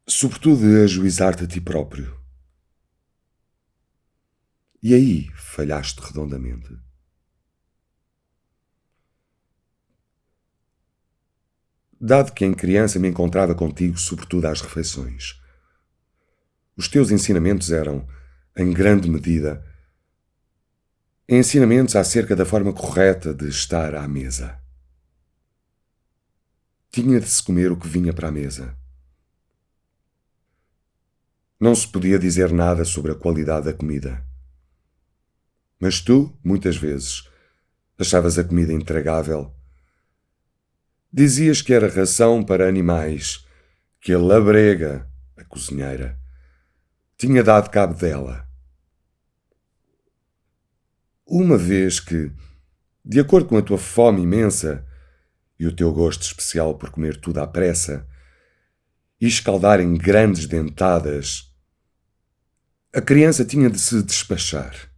Sobretudo de ajuizar-te a ti próprio. E aí falhaste redondamente. Dado que em criança me encontrava contigo sobretudo às refeições, os teus ensinamentos eram, em grande medida, ensinamentos acerca da forma correta de estar à mesa. Tinha de se comer o que vinha para a mesa. Não se podia dizer nada sobre a qualidade da comida. Mas tu, muitas vezes, achavas a comida intragável. Dizias que era ração para animais, que a labrega, a cozinheira, tinha dado cabo dela. Uma vez que, de acordo com a tua fome imensa e o teu gosto especial por comer tudo à pressa e escaldar em grandes dentadas, A criança tinha de se despachar.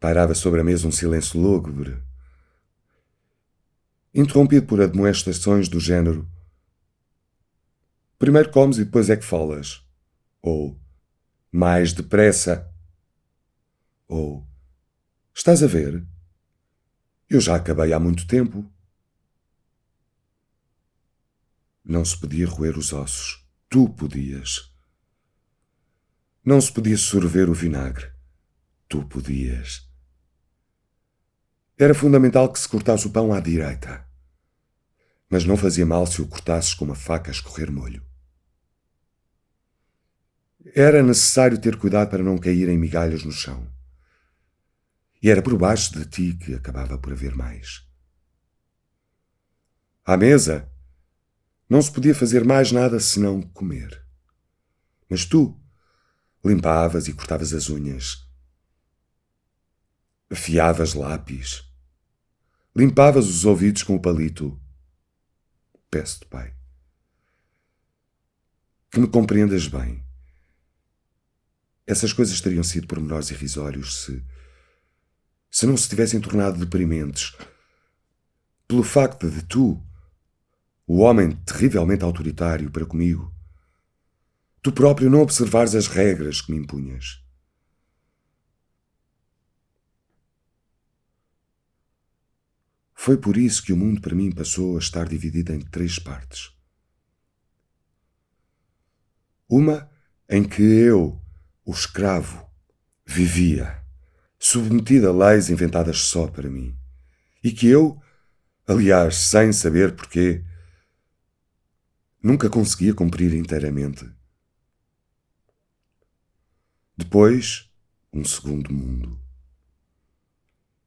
Pairava sobre a mesa um silêncio lúgubre, interrompido por admoestações do género: primeiro comes e depois é que falas. Ou mais depressa. Ou estás a ver? Eu já acabei há muito tempo. Não se podia roer os ossos. Tu podias. Não se podia sorver o vinagre. Tu podias. Era fundamental que se cortasse o pão à direita. Mas não fazia mal se o cortasses com uma faca a escorrer molho. Era necessário ter cuidado para não cair em migalhas no chão. E era por baixo de ti que acabava por haver mais. À mesa, não se podia fazer mais nada senão comer. Mas tu limpavas e cortavas as unhas. Afiavas lápis. Limpavas os ouvidos com o palito. Peço-te, Pai, que me compreendas bem. Essas coisas teriam sido pormenores irrisórios se não se tivessem tornado deprimentes pelo facto de tu, o homem terrivelmente autoritário para comigo, tu próprio não observares as regras que me impunhas. Foi por isso que o mundo para mim passou a estar dividido em 3 partes. Uma em que eu, o escravo, vivia, submetido a leis inventadas só para mim, e que eu, aliás, sem saber porquê, nunca conseguia cumprir inteiramente. Depois, um segundo mundo,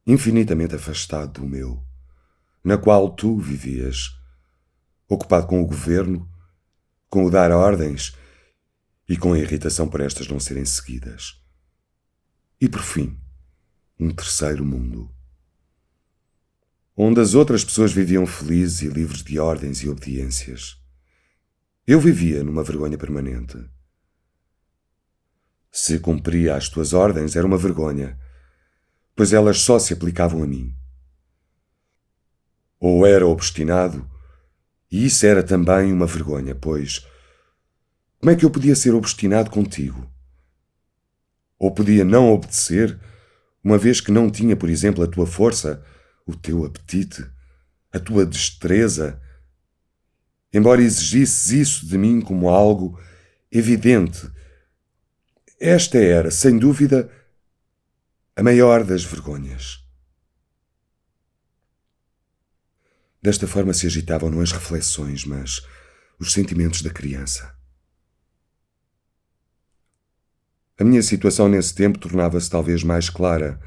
infinitamente afastado do meu, na qual tu vivias, ocupado com o governo, com o dar ordens e com a irritação por estas não serem seguidas. E por fim, um terceiro mundo, onde as outras pessoas viviam felizes e livres de ordens e obediências. Eu vivia numa vergonha permanente. Se cumpria as tuas ordens, era uma vergonha, pois elas só se aplicavam a mim. Ou era obstinado, e isso era também uma vergonha, pois como é que eu podia ser obstinado contigo? Ou podia não obedecer, uma vez que não tinha, por exemplo, a tua força, o teu apetite, a tua destreza, embora exigisses isso de mim como algo evidente. Esta era, sem dúvida, a maior das vergonhas. Desta forma se agitavam não as reflexões, mas os sentimentos da criança. A minha situação nesse tempo tornava-se talvez mais clara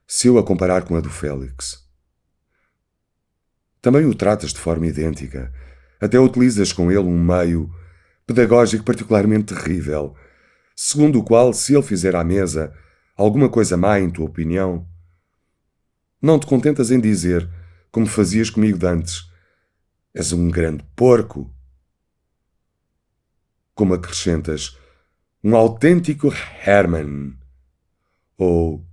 se eu a comparar com a do Félix. Também o tratas de forma idêntica, até utilizas com ele um meio pedagógico particularmente terrível, segundo o qual, se ele fizer à mesa alguma coisa má em tua opinião, não te contentas em dizer, como fazias comigo dantes: és um grande porco. Como acrescentas: um autêntico Hermann. Ou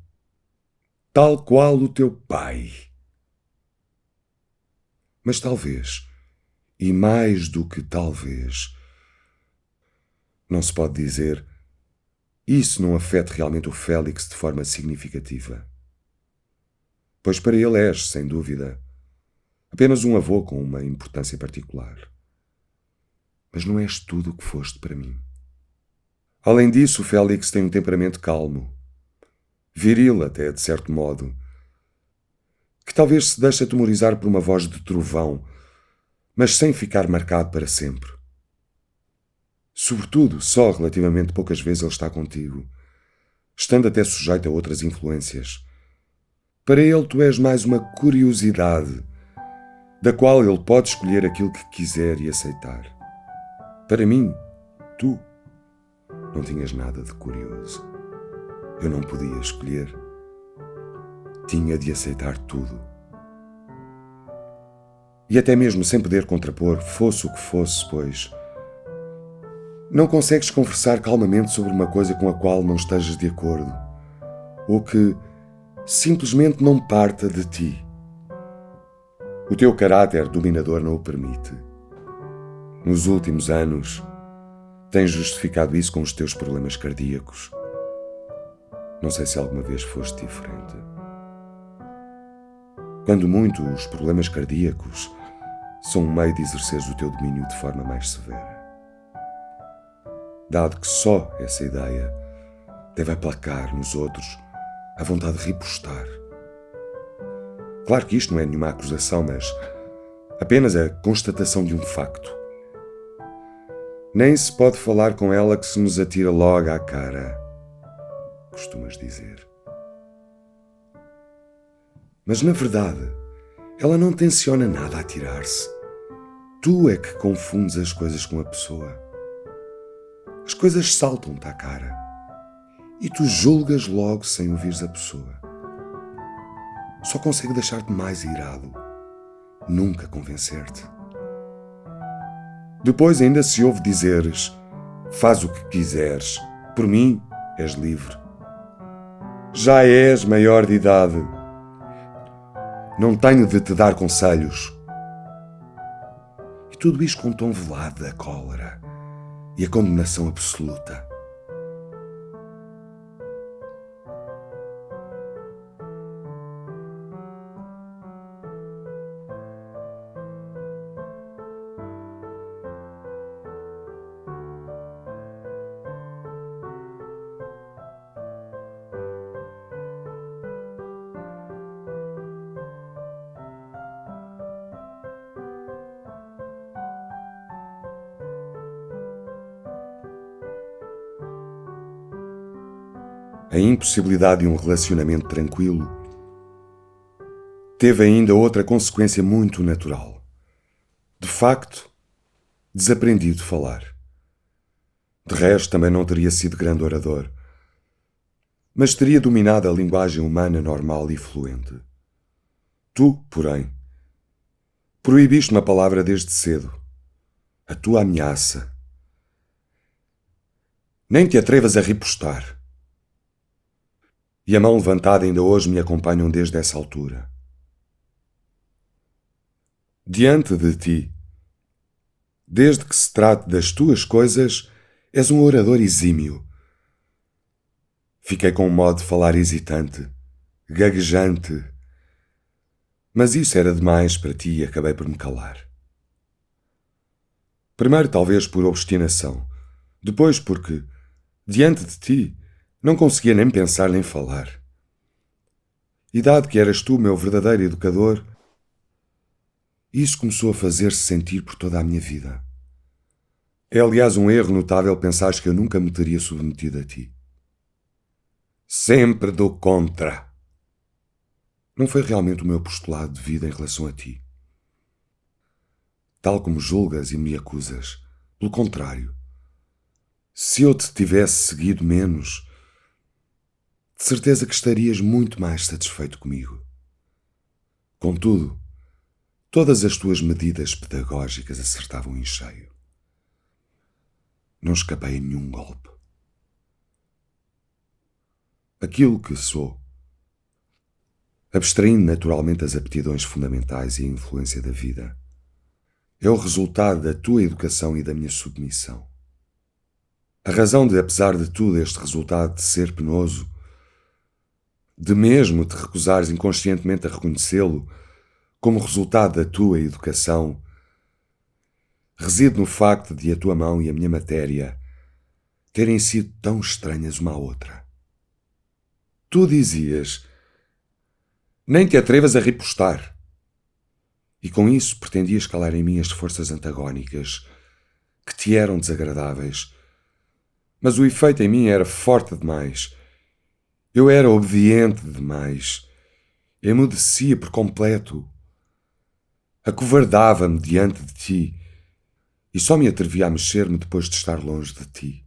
tal qual o teu pai. Mas talvez, e mais do que talvez, não se pode dizer, isso não afeta realmente o Félix de forma significativa. Pois para ele és, sem dúvida, apenas um avô com uma importância particular. Mas não és tudo o que foste para mim. Além disso, o Félix tem um temperamento calmo, viril até, de certo modo, que talvez se deixe atemorizar por uma voz de trovão, mas sem ficar marcado para sempre. Sobretudo, só relativamente poucas vezes ele está contigo, estando até sujeito a outras influências. Para ele tu és mais uma curiosidade, da qual ele pode escolher aquilo que quiser e aceitar. Para mim, tu não tinhas nada de curioso. Eu não podia escolher. Tinha de aceitar tudo. E até mesmo sem poder contrapor, fosse o que fosse, pois Não consegues conversar calmamente sobre uma coisa com a qual não estejas de acordo, ou que simplesmente não parta de ti. O teu caráter dominador não o permite. Nos últimos anos, tens justificado isso com os teus problemas cardíacos. Não sei se alguma vez foste diferente. Quando muito, os problemas cardíacos são um meio de exerceres o teu domínio de forma mais severa. Dado que só essa ideia deve aplacar nos outros a vontade de ripostar. Claro que isto não é nenhuma acusação, mas apenas a constatação de um facto. Nem se pode falar com ela que se nos atira logo à cara, costumas dizer. Mas, na verdade, ela não tenciona nada a atirar-se. Tu é que confundes as coisas com a pessoa. As coisas saltam-te à cara e tu julgas logo sem ouvires a pessoa. Só consegue deixar-te mais irado, nunca convencer-te. Depois ainda se ouve dizeres: faz o que quiseres, por mim és livre. Já és maior de idade. Não tenho de te dar conselhos. E tudo isto com um tom velado da cólera e a condenação absoluta. A impossibilidade de um relacionamento tranquilo teve ainda outra consequência muito natural. De facto, desaprendi de falar. De resto, também não teria sido grande orador, mas teria dominado a linguagem humana normal e fluente. Tu, porém, proibiste uma palavra desde cedo. A tua ameaça. Nem te atrevas a ripostar. E a mão levantada ainda hoje me acompanham desde essa altura. Diante de ti, desde que se trate das tuas coisas, és um orador exímio. Fiquei com um modo de falar hesitante, gaguejante, mas isso era demais para ti e acabei por me calar. Primeiro talvez por obstinação, depois porque, diante de ti, não conseguia nem pensar nem falar. E dado que eras tu meu verdadeiro educador, isso começou a fazer-se sentir por toda a minha vida. É aliás um erro notável pensares que eu nunca me teria submetido a ti. Sempre do contra. Não foi realmente o meu postulado de vida em relação a ti. Tal como julgas e me acusas. Pelo contrário, se eu te tivesse seguido menos, de certeza que estarias muito mais satisfeito comigo. Contudo, todas as tuas medidas pedagógicas acertavam em cheio. Não escapei a nenhum golpe. Aquilo que sou, abstraindo naturalmente as aptidões fundamentais e a influência da vida, é o resultado da tua educação e da minha submissão. A razão de, apesar de tudo, este resultado de ser penoso, de mesmo te recusares inconscientemente a reconhecê-lo como resultado da tua educação, reside no facto de a tua mão e a minha matéria terem sido tão estranhas uma à outra. Tu dizias: nem te atrevas a ripostar. E com isso pretendias calar em mim as forças antagónicas que te eram desagradáveis. Mas o efeito em mim era forte demais. Eu era obediente demais. Emudecia por completo. Acovardava-me diante de ti e só me atrevia a mexer-me depois de estar longe de ti.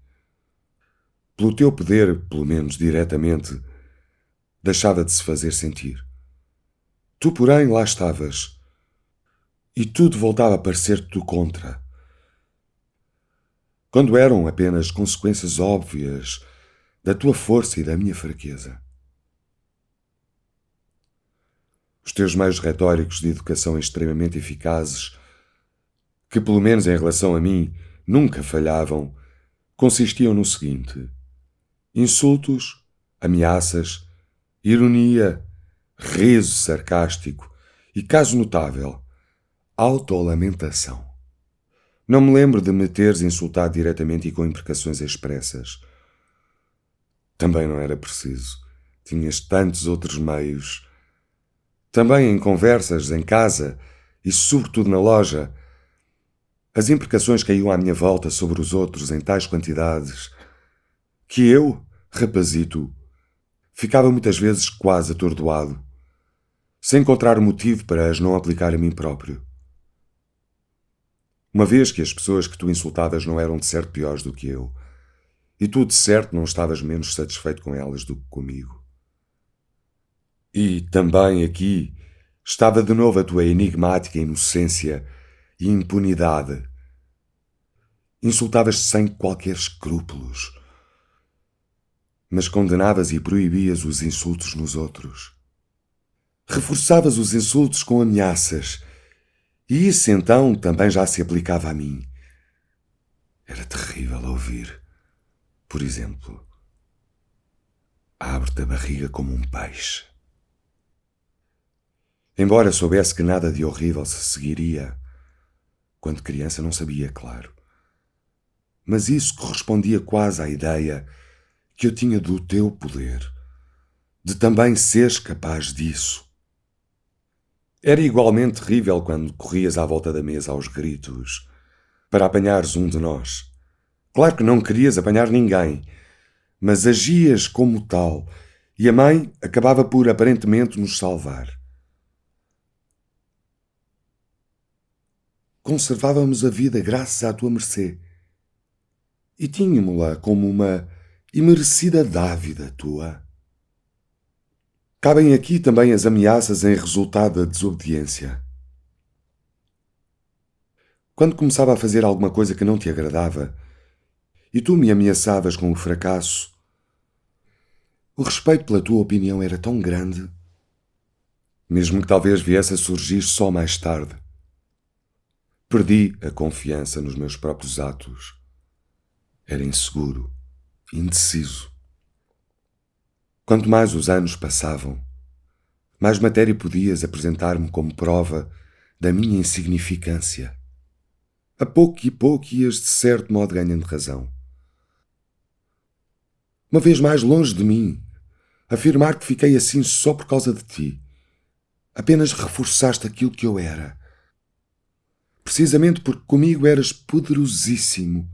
Pelo teu poder, pelo menos diretamente, deixava de se fazer sentir. Tu, porém, lá estavas e tudo voltava a parecer-te do contra. quando eram apenas consequências óbvias da tua força e da minha fraqueza. Os teus meios retóricos de educação extremamente eficazes, que pelo menos em relação a mim nunca falhavam, consistiam no seguinte: insultos, ameaças, ironia, riso sarcástico e, caso notável, autolamentação. Não me lembro de me teres insultado diretamente e com imprecações expressas. Também não era preciso. Tinhas tantos outros meios. Também em conversas, em casa e sobretudo na loja. As imprecações caíam à minha volta sobre os outros em tais quantidades que eu, rapazito, ficava muitas vezes quase atordoado, sem encontrar motivo para as não aplicar a mim próprio. Uma vez que as pessoas que tu insultavas não eram de certo piores do que eu, e tu de certo não estavas menos satisfeito com elas do que comigo. E também aqui estava de novo a tua enigmática inocência e impunidade. Insultavas sem qualquer escrúpulos, mas condenavas e proibias os insultos nos outros. Reforçavas os insultos com ameaças, e isso então também já se aplicava a mim. Era terrível ouvir. Por exemplo, abre-te a barriga como um peixe. Embora soubesse que nada de horrível se seguiria, quando criança não sabia, claro. Mas isso correspondia quase à ideia que eu tinha do teu poder, de também seres capaz disso. Era igualmente terrível quando corrias à volta da mesa aos gritos, para apanhares um de nós. Claro que não querias apanhar ninguém, mas agias como tal, e a mãe acabava por aparentemente nos salvar. Conservávamos a vida graças à tua mercê, e tínhamo-la como uma imerecida dávida tua. Cabem aqui também as ameaças em resultado da desobediência. Quando começava a fazer alguma coisa que não te agradava, e tu me ameaçavas com o fracasso, o respeito pela tua opinião era tão grande, mesmo que talvez viesse a surgir só mais tarde. Perdi a confiança nos meus próprios atos. Era inseguro, indeciso. Quanto mais os anos passavam, mais matéria podias apresentar-me como prova da minha insignificância. A pouco e pouco ias de certo modo ganhando razão. Uma vez mais longe de mim, afirmar que fiquei assim só por causa de ti. Apenas reforçaste aquilo que eu era. Precisamente porque comigo eras poderosíssimo.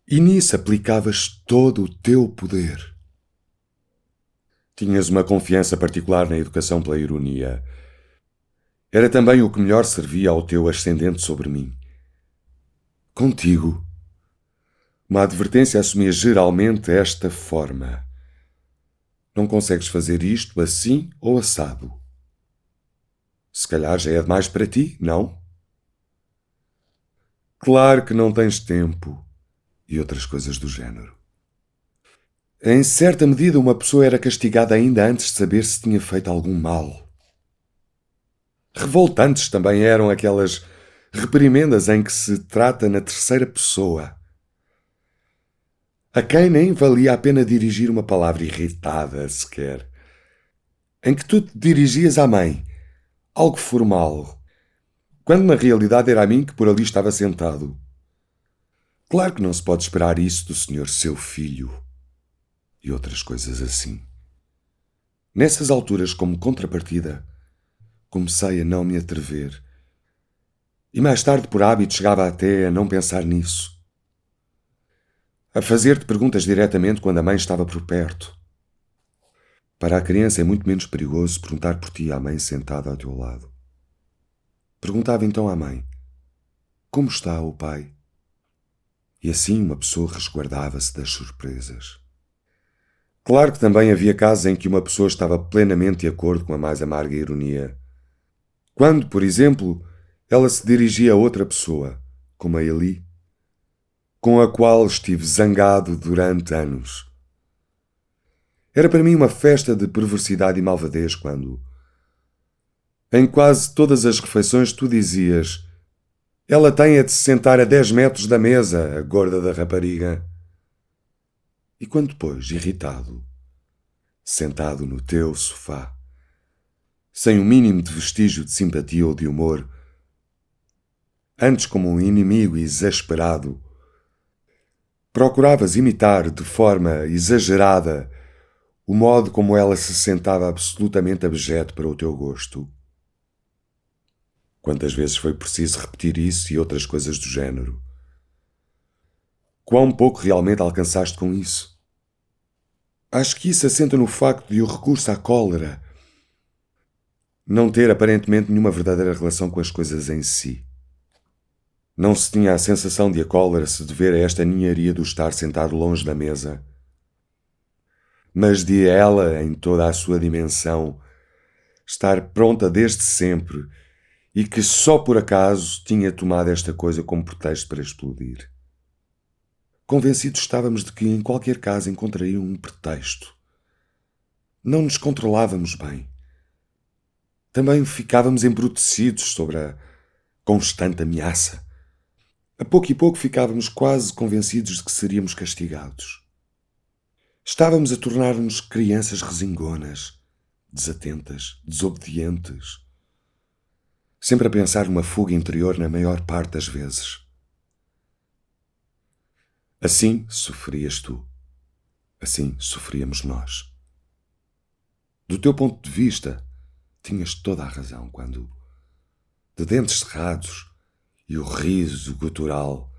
E nisso aplicavas todo o teu poder. Tinhas uma confiança particular na educação pela ironia. Era também o que melhor servia ao teu ascendente sobre mim. Contigo, uma advertência assumia geralmente esta forma: não consegues fazer isto assim ou assado. Se calhar já é demais para ti, não? Claro que não tens tempo, e outras coisas do género. Em certa medida, uma pessoa era castigada ainda antes de saber se tinha feito algum mal. Revoltantes também eram aquelas reprimendas em que se trata na terceira pessoa, a quem nem valia a pena dirigir uma palavra irritada sequer, em que tu te dirigias à mãe, algo formal, quando na realidade era a mim que por ali estava sentado. Claro que não se pode esperar isso do senhor seu filho, e outras coisas assim. Nessas alturas, como contrapartida, comecei a não me atrever, e mais tarde por hábito chegava até a não pensar nisso, a fazer-te perguntas diretamente quando a mãe estava por perto. Para a criança é muito menos perigoso perguntar por ti à mãe sentada ao teu lado. Perguntava então à mãe: como está o pai? E assim uma pessoa resguardava-se das surpresas. Claro que também havia casos em que uma pessoa estava plenamente de acordo com a mais amarga ironia. Quando, por exemplo, ela se dirigia a outra pessoa, como a Eli, com a qual estive zangado durante anos. Era para mim uma festa de perversidade e malvadez quando, em quase todas as refeições, tu dizias: ela tem a de se sentar a 10 metros da mesa, a gorda da rapariga. E quando depois, irritado, sentado no teu sofá, sem o mínimo de vestígio de simpatia ou de humor, antes como um inimigo exasperado, procuravas imitar de forma exagerada o modo como ela se sentava absolutamente abjeto para o teu gosto. Quantas vezes foi preciso repetir isso e outras coisas do género? Quão pouco realmente alcançaste com isso? Acho que isso assenta no facto de o recurso à cólera não ter aparentemente nenhuma verdadeira relação com as coisas em si. Não se tinha a sensação de a cólera se dever a esta ninharia do estar sentado longe da mesa, mas de ela, em toda a sua dimensão, estar pronta desde sempre e que só por acaso tinha tomado esta coisa como pretexto para explodir. Convencidos estávamos de que em qualquer caso encontrariam um pretexto. Não nos controlávamos bem. Também ficávamos embrutecidos sobre a constante ameaça. A pouco e pouco ficávamos quase convencidos de que seríamos castigados. Estávamos a tornar-nos crianças resingonas, desatentas, desobedientes, sempre a pensar numa fuga interior na maior parte das vezes. Assim sofrias tu. Assim sofríamos nós. Do teu ponto de vista, tinhas toda a razão quando, de dentes cerrados e o riso gutural,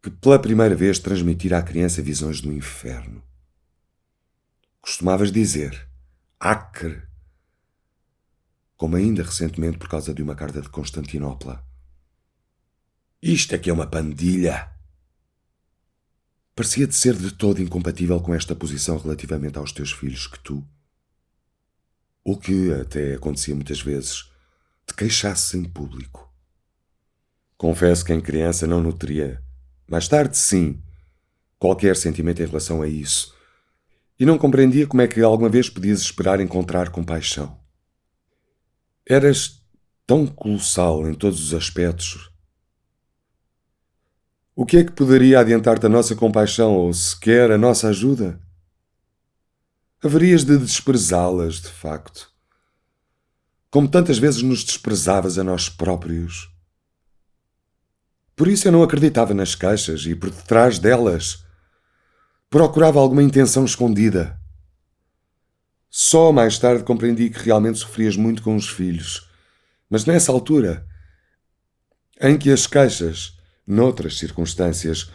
que pela primeira vez transmitira à criança visões do inferno. Costumavas dizer, acre, como ainda recentemente por causa de uma carta de Constantinopla. Isto é que é uma pandilha. Parecia de ser de todo incompatível com esta posição relativamente aos teus filhos que tu, o que até acontecia muitas vezes, te queixasses em público. Confesso que em criança não nutria, mais tarde sim, qualquer sentimento em relação a isso, e não compreendia como é que alguma vez podias esperar encontrar compaixão. Eras tão colossal em todos os aspectos. O que é que poderia adiantar-te a nossa compaixão ou sequer a nossa ajuda? Haverias de desprezá-las, de facto. Como tantas vezes nos desprezavas a nós próprios. Por isso eu não acreditava nas queixas e por detrás delas procurava alguma intenção escondida. Só mais tarde compreendi que realmente sofrias muito com os filhos, mas nessa altura, em que as queixas, noutras circunstâncias,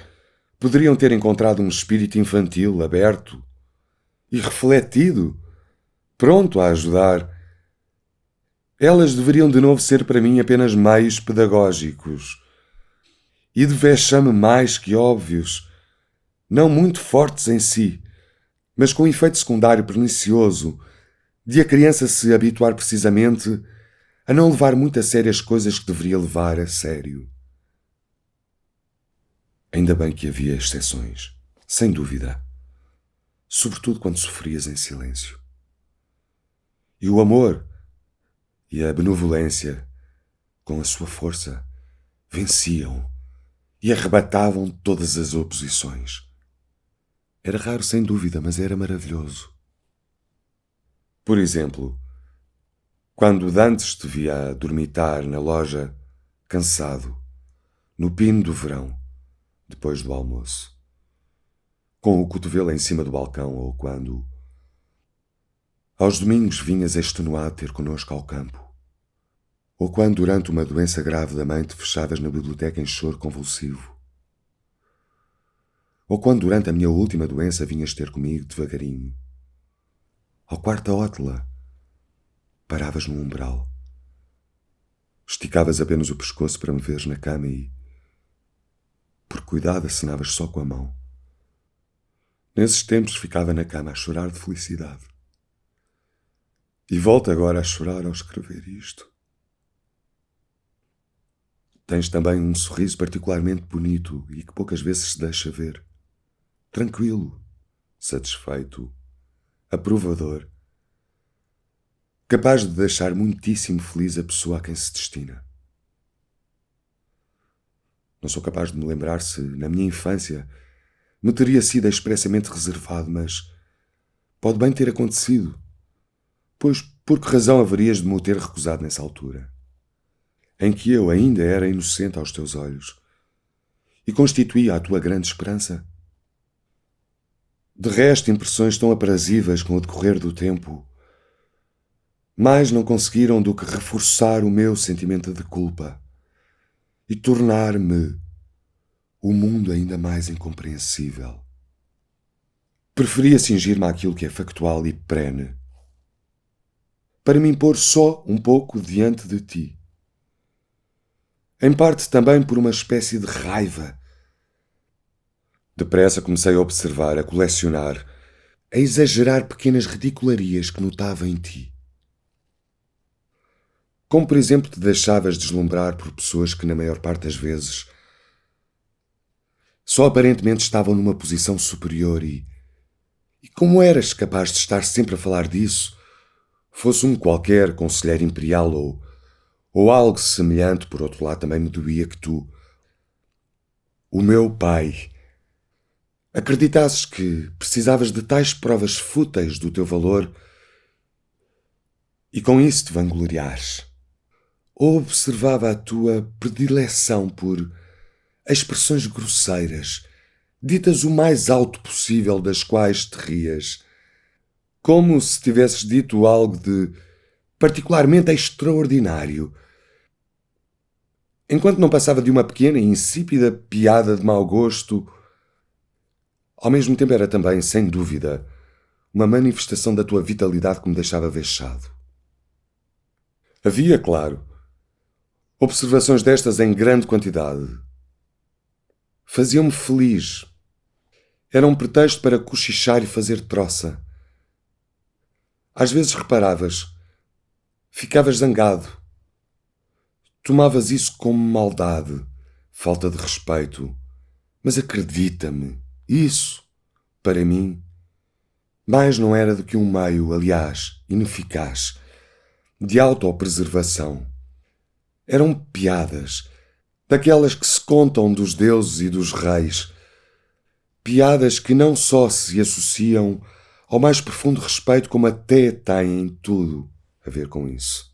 poderiam ter encontrado um espírito infantil aberto e refletido, pronto a ajudar, elas deveriam de novo ser para mim apenas meios pedagógicos e de vexame mais que óbvios, não muito fortes em si, mas com efeito secundário pernicioso de a criança se habituar precisamente a não levar muito a sério as coisas que deveria levar a sério. Ainda bem que havia exceções, sem dúvida, sobretudo quando sofrias em silêncio. E o amor e a benevolência, com a sua força, venciam e arrebatavam todas as oposições. Era raro, sem dúvida, mas era maravilhoso. Por exemplo, quando Dantes te via dormitar na loja, cansado, no pino do verão, depois do almoço, com o cotovelo em cima do balcão, ou quando, aos domingos, vinhas extenuado ter connosco ao campo, ou quando, durante uma doença grave da mãe, te fechavas na biblioteca em choro convulsivo, ou quando, durante a minha última doença, vinhas ter comigo devagarinho, ao quarto da Ótela, paravas no umbral, esticavas apenas o pescoço para me veres na cama e, por cuidado, acenavas só com a mão. Nesses tempos ficava na cama a chorar de felicidade. E volto agora a chorar ao escrever isto. Tens também um sorriso particularmente bonito e que poucas vezes se deixa ver. Tranquilo, satisfeito, aprovador, capaz de deixar muitíssimo feliz a pessoa a quem se destina. Não sou capaz de me lembrar se, na minha infância, me teria sido expressamente reservado, mas pode bem ter acontecido, pois por que razão haverias de me o ter recusado nessa altura, em que eu ainda era inocente aos teus olhos e constituía a tua grande esperança? De resto, impressões tão aprazíveis com o decorrer do tempo mais não conseguiram do que reforçar o meu sentimento de culpa e tornar-me o mundo ainda mais incompreensível. Preferia cingir-me àquilo que é factual e perene, para me impor só um pouco diante de ti. Em parte também por uma espécie de raiva. Depressa comecei a observar, a colecionar, a exagerar pequenas ridicularias que notava em ti. Como, por exemplo, te deixavas deslumbrar por pessoas que, na maior parte das vezes, só aparentemente estavam numa posição superior e como eras capaz de estar sempre a falar disso, fosse um qualquer conselheiro imperial ou algo semelhante, por outro lado também me doía que tu, o meu pai, acreditasses que precisavas de tais provas fúteis do teu valor e com isso te vangloriares. Ou observava a tua predileção por expressões grosseiras, ditas o mais alto possível, das quais te rias, como se tivesses dito algo de particularmente extraordinário, enquanto não passava de uma pequena e insípida piada de mau gosto. Ao mesmo tempo era também, sem dúvida, uma manifestação da tua vitalidade que me deixava vexado. Havia, claro, observações destas em grande quantidade. Faziam-me feliz. Era um pretexto para cochichar e fazer troça. Às vezes reparavas, ficavas zangado. Tomavas isso como maldade, falta de respeito. Mas acredita-me, isso, para mim, mais não era do que um meio, aliás, ineficaz, de autopreservação. Eram piadas, daquelas que se contam dos deuses e dos reis. Piadas que não só se associam ao mais profundo respeito, como até têm tudo a ver com isso.